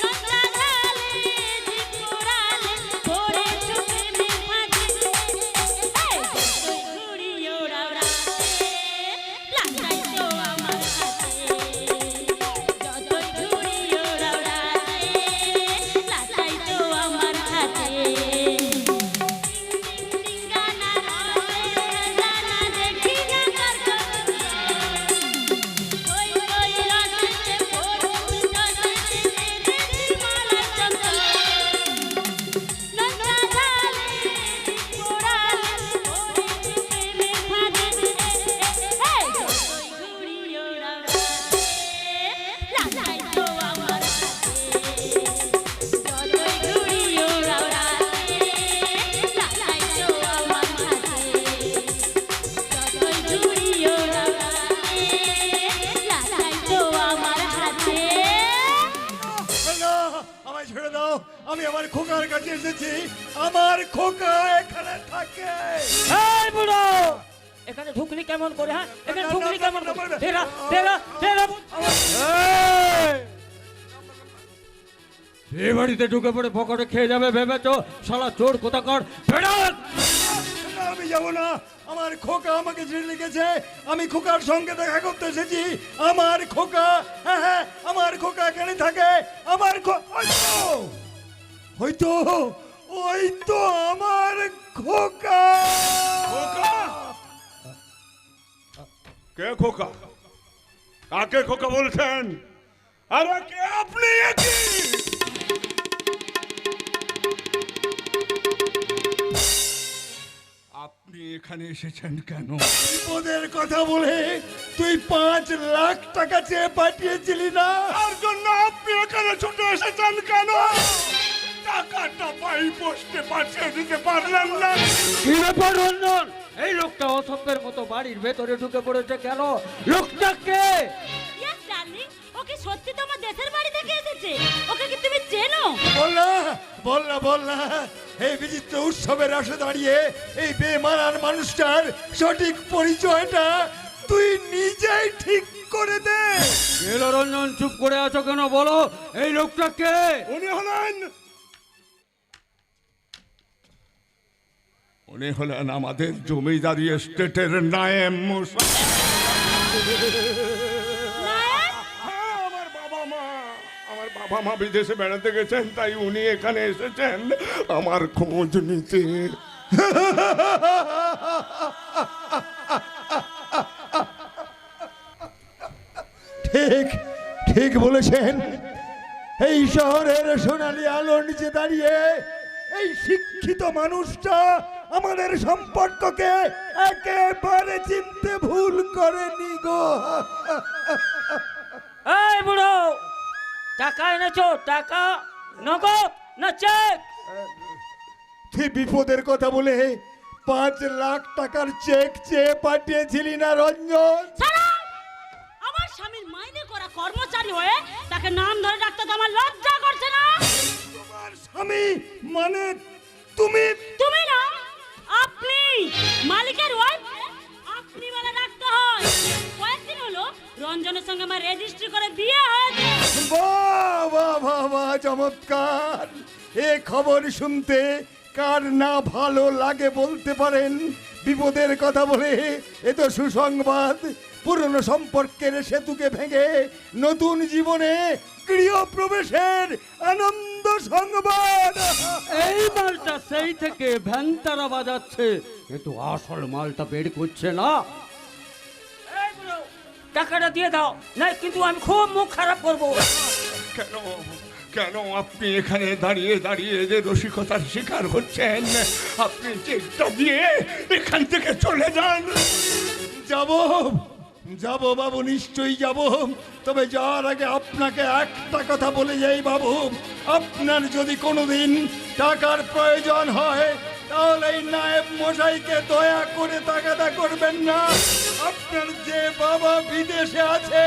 নচা ঢালে ঝিক পোড়ালে পড়ে চুপে মেঘাতে। এই যতই ঘুড়ি ওড়াওড়াতে লাগাই তো আমার হাতে। যতই ঘুড়ি ওড়াওড়াতে লাগাই তো আমার হাতে। গানা জানা দেখি না কার কত ওই ওই রসেতে পড়তে দেখি মালা চমচম। নচা ঢালে পোড়ালে পড়ে চুপে মেঘাতে। এই যতই ঘুড়ি ওড়াওড়াতে লাগাই তো আমার হাতে। যতই ঘুড়ি ওড়াওড়াতে লাগাই তো আমার হাতে। যতই ঘুড়ি ওড়াওড়াতে লাগাই তো আমার হাতে। না, আমায় ছেড়ে দাও, আমি আমার খোকার কাছে এসেছি। আমার খোকা এখানে থাকে। এই বুড়ো, এখানে ঢুকলি কেমন করে? হ্যাঁ, এখানে ঢুকলি কেমন করে? ফেরা ফেরা ফেরা। এ বাড়িতে ঢুকে পড়ে পকেটে খেয়ে যাবে ভেবেছো? শালা চোর কোথাকার, বেরোন! না, আমি যাবো না। আমার খোকা আমাকে চিঠি লিখেছে, আমি খোকার সঙ্গে দেখা করতে এসেছি। আমার খোকা, হ্যাঁ হ্যাঁ, আমার খোকা এখানে থাকে। আমার হয়তো ওই তো আমার খোকা। খোকা? কে খোকা? কাকে খোকা বলছেন? আরে কে আপনি? আপনি এখানে এসেছেন কেন? বিপদের কথা বলে তুই 5 লাখ টাকা চেয়ে পাঠিয়েছিলি না? তার জন্য আপনি এখানে ছুটে এসেছেন কেন? টাকাটা পাই পোস্টে পাঠিয়ে দিতে পারলেন না? কি ব্যাপার রঞ্জন? এই লোকটা অসভ্যের মতো বাড়ির ভেতরে ঢুকে পড়েছে কেন? লোকটা কে? ইয়েস ডার্লিং, ও ও কি সত্যি তোমার দেশের বাড়ি থেকে এসেছে? ওকে কি তুমি চেনো? বল না এই বিচিত্র উৎসবের আসে দাঁড়িয়ে এই বেমানার মানুষটার সঠিক পরিচয়টা তুই নিজেই ঠিক করে দে। রঞ্জন, চুপ করে আছো কেন? বলো এই লোকটা কে? উনি হলেন আমাদের জমিদারি এস্টেটের নায়েব মশাই। আমার বাবা মা বিদেশে বেড়াতে গেছেন, তাই উনি এখানে এসেছেন আমার খোঁজ নিতে। ঠিক ঠিক বলেছেন। এই শহরের সোনালী আলোর নিচে দাঁড়িয়ে এই শিক্ষিত মানুষটা আমাদের সম্পর্ককে একেবারে চিনতে ভুল করেনি গো। এই বুড়ো, টাকা এনেছো? টাকা নগদ না চেক? তুই বিপদের কথা বলে 5 লাখ টাকার চেক চেয়ে পাঠিয়েছিলি না রঞ্জন? ছাড়ো! আমার স্বামীর মাইনে করা কর্মচারী হয়ে তাকে নাম ধরে ডাকতে তো আমার লজ্জা করছে না? তোমার স্বামী মানে তুমি? তুমি না, আপনি মালিকের ওয়াইফ, আপনি বলে ডাকতে হয়। কয়েকদিন হলো রঞ্জনের সঙ্গে আমার রেজিস্ট্রি করে বিয়ে হয়েছে। বাহ বাহ বাহ বাহ, চমৎকার! এ খবর শুনতে কার না ভালো লাগে বলতে পারেন। বিপদের কথা বলে এ তো সুসংবাদ। পুরনো সম্পর্কের সেতুকে ভেঙে নতুন জীবনে গৃহ প্রবেশের আনন্দ সংবাদ। এই মালটা সেই থেকে ভ্যানতারা বাজাচ্ছে, কিন্তু আসল মালটা বের করছে না। এই বুড়ো, টাকাটা দিয়ে দাও, না কিন্তু আমি খুব মুখ খারাপ করবো। কেন কেন আপনি এখানে দাঁড়িয়ে দাঁড়িয়ে যে রসিকতার শিকার হচ্ছেন? আপনি চেকটা দিয়ে এখান থেকে চলে যান। যাব বাবু, নিশ্চয়ই যাব। তবে যাওয়ার আগে আপনাকে একটা কথা বলে যাই বাবু, আপনার যদি কোনোদিন টাকার প্রয়োজন হয় তাহলে এই নায়েব মশাইকে দয়া করে তাগাদা করবেন না। আপনার যে বাবা বিদেশে আছে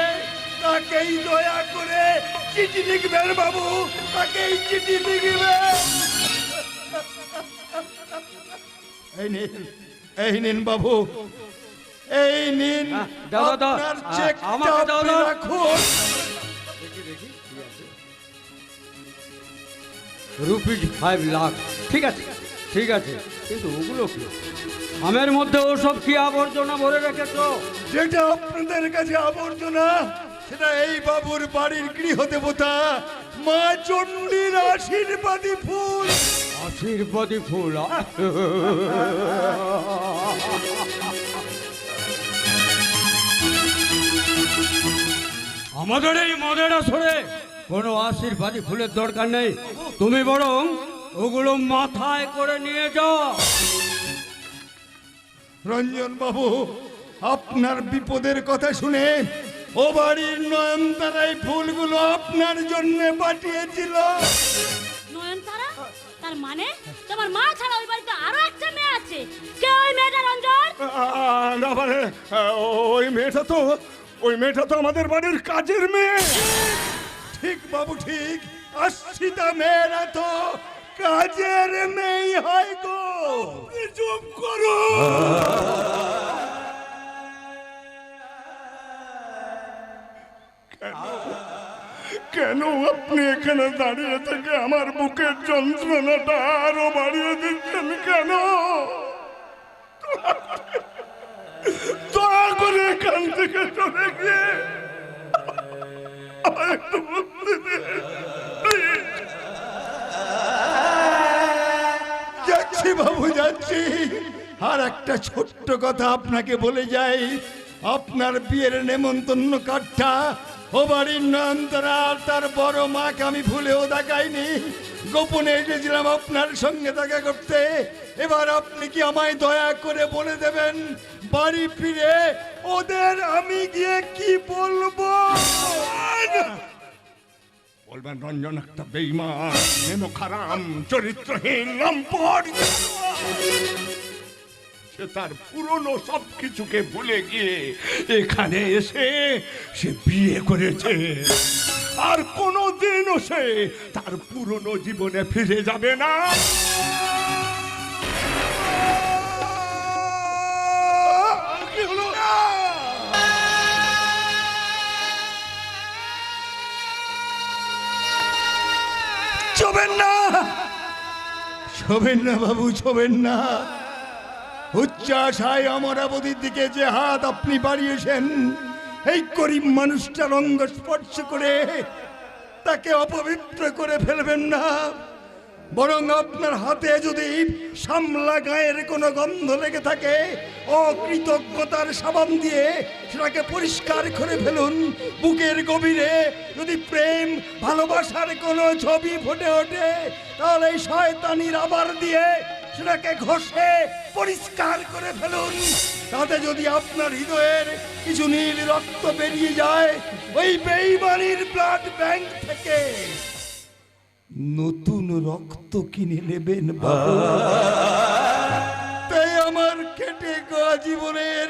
তাকেই দয়া করে চিঠি লিখবেন বাবু, তাকেই চিঠি লিখবেন। এই নিন বাবু, এই নিন দাও, দাও, আপনার চেকটা আমাকে দাও, আপনি দাও। রাখুন। রুপিস 5 লাখ। ঠিক আছে, ঠিক আছে, কিন্তু ওগুলো কি? আমের মধ্যে ওসব কি আবর্জনা ভরে রেখেছো? যেটা আপনাদের কাছে আবর্জনা সেটা এই বাবুর বাড়ির গৃহদেবতা মা চণ্ডীর আশীর্বাদী ফুল। আশীর্বাদী ফুল? আমাদের এই মদের আসরে কোনো আশীর্বাদী ফুলের দরকার নেই। তুমি বরং ওগুলো মাথায় করে নিয়ে যাও। রঞ্জন বাবু, আপনার বিপদের কথা শুনে ও বাড়ির নয়নতারাই ফুলগুলো আপনার জন্য পাঠিয়েছিল। নয়নতারা? তার মানে তোমার মা ছাড়া ওই বাড়িতে আরো একটা মেয়ে আছে। কে ওই মেয়েটা রঞ্জন? না মানে ওই মেয়েটা তো আমাদের বাড়ির কাজের মেয়ে। ঠিক বাবু, ঠিক। 80টা মেয়েরা তো কাজের মেয়ে হয় গো। চুপ করো। কেন আপনি এখানে দাঁড়িয়ে থেকে আমার বুকের যন্ত্রণাটা আরো বাড়িয়ে দিচ্ছেন? কেন? দয়া করে এখান থেকে চলে গিয়ে আমায় একটু বলতে দিন। যাচ্ছি বাবু, যাচ্ছি। আর একটা ছোট্ট কথা আপনাকে বলে যাই, আপনার বিয়ের নেমন্তন্ন কার্ডটা ও বাড়ির নয়নতারা আর তার বড় মাকে আমি ভুলেও দেখাইনি। গোপনে এসেছিলাম আপনার সঙ্গে দেখা করতে। এবার আপনি কি আমায় দয়া করে বলে দেবেন বাড়ি ফিরে ওদের আমি গিয়ে কি বলবো? বলবেন রঞ্জন একটা বেঈমান, খারাম, চরিত্রহীন, লম্পট। সে তার পুরনো সব কিছুকে ভুলে গিয়ে এখানে এসে সে বিয়ে করেছে, আর কোনোদিনও সে তার পুরনো জীবনে ফিরে যাবে না। কি হলো? ছবেন না, ছবেন না বাবু, ছবেন না। উচ্চাশায় অমরাবতীর দিকে যে হাত আপনি বাড়িয়েছেন, এই গরিব মানুষটার অঙ্গ স্পর্শ করে তাকে অপবিত্র করে ফেলবেন না। বরং আপনার হাতে যদি সামলা গায়ের কোনো গন্ধ লেগে থাকে, অকৃতজ্ঞতার সাবান দিয়ে সেটাকে পরিষ্কার করে ফেলুন। বুকের গভীরে যদি প্রেম ভালোবাসার কোনো ছবি ফুটে ওঠে, তাহলে এই শয়তানির আবার দিয়ে সেটাকে ঘষে পরিষ্কার করে ফেলুন। তাতে যদি আপনার হৃদয়ের কিছু নীল রক্ত বেরিয়ে যায়, ওই বেঈমানির ব্লাড ব্যাংক থেকে নতুন রক্ত কিনে নেবেন বাবু। তাই আমার খেটে খাওয়া জীবনের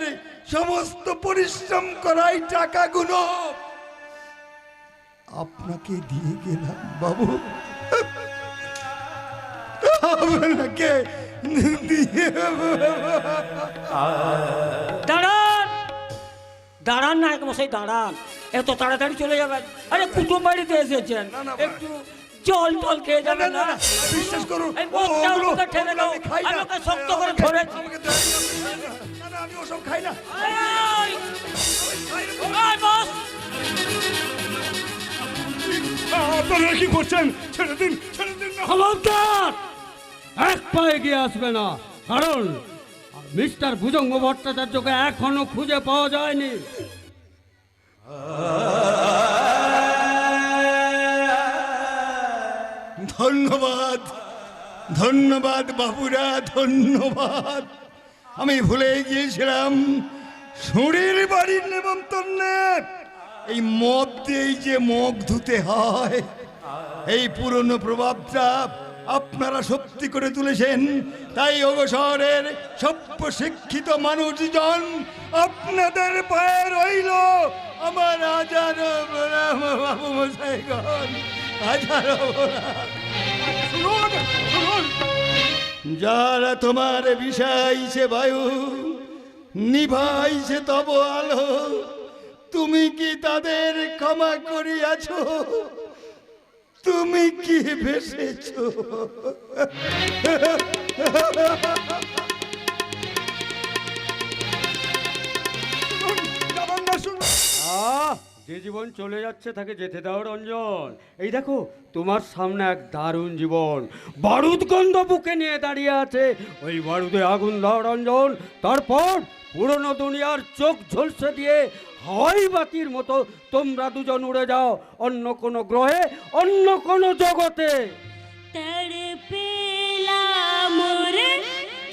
সমস্ত পরিশ্রম করাই টাকাগুলো আপনাকে দিয়ে গেলাম বাবু, আপনাকে দিয়ে। দাঁড়ান, দাঁড়ান না এক মশাই, দাঁড়ান। এত তাড়াতাড়ি চলে যাবেন? আরে কুটুম বাড়িতে এসেছেন, একটু জল টল খেয়ে যাবেন না? বিশ্বাস করুন, এই মগটা ওর মুখে ঠেলে দাও, আমি ওকে শক্ত করে ধরেছি। আমি ওসব খাই না। এই, এই বস, আপনারা কি করছেন? ছেড়ে দিন, ছেড়ে দিন না। খবরদার, এক পায়ে গিয়ে আসবে না, কারণ মিস্টার ভুজঙ্গ ভট্টাচার্যকে এখনো খুঁজে পাওয়া যায়নি। ধন্যবাদ, ধন্যবাদ বাবুরা, ধন্যবাদ। আমি ভুলে গিয়েছিলাম সুরের বাড়ির নেমন্তন্নে এই মদ দিয়েই যে মুখ ধুতে হয়, এই পুরনো প্রভাবটা আপনারা সত্যি করে তুলেছেন। তাই ওগো শহরের সভ্য শিক্ষিত মানুষজন আপনাদের পায়ে রইল আমার হাজারো প্রণাম বাবু মশাইগণ, হাজারো প্রণাম। শুনুন, শুনুন, যারা তোমার বিষাইছে বায়ু, নিভাইছে তব আলো, তুমি কি তাদের ক্ষমা করিয়াছ? তুমি কি ভেসেছ? যে জীবন চলে যাচ্ছে তাকে যেতে দাও রঞ্জন। এই দেখো তোমার সামনে এক দারুণ জীবন, বারুদ গন্ধ বুকে নিয়ে দাঁড়িয়ে আছে। ওই বারুদে আগুন দাও রঞ্জন, তারপর পুরনো দুনিয়ার চোখ ঝলসে দিয়ে হাওয়াই বাতির মতো তোমরা দুজন উড়ে যাও অন্য কোনো গ্রহে, অন্য কোনো জগতে। तड़पेला मोर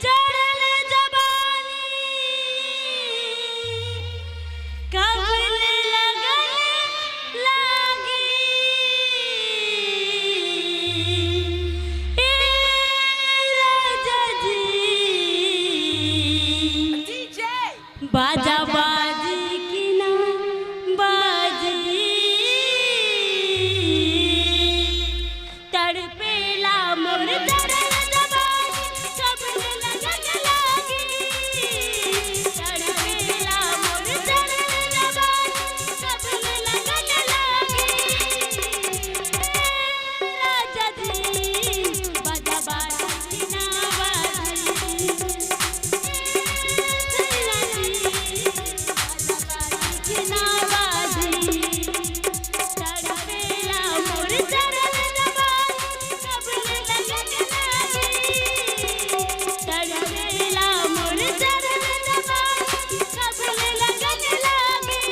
चढ़ल जवानी, कब लगन लागी ए राजा जी, बाजा बाजी की ना बाजी, तड़पेला मोर चढ़ल जवानी, कब लगन लागी, तड़पेला मोर चढ़ल जवानी, कब लगन लागी राजा जी, बाजा बाजी ना बाजी, सैया जी, बाजा बाजी ना बाजी, तड़पेला मोर चढ़ल जवानी, कब लगन लागी, तड़पेला मोर चढ़ल जवानी, कब लगन लागी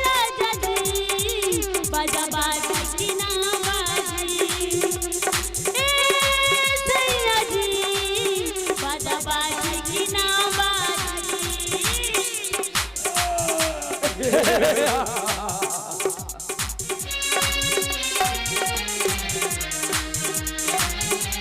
राजा जी, बाजा बाजी ना बाजी, सैया जी, बाजा बाजी ना बाजी।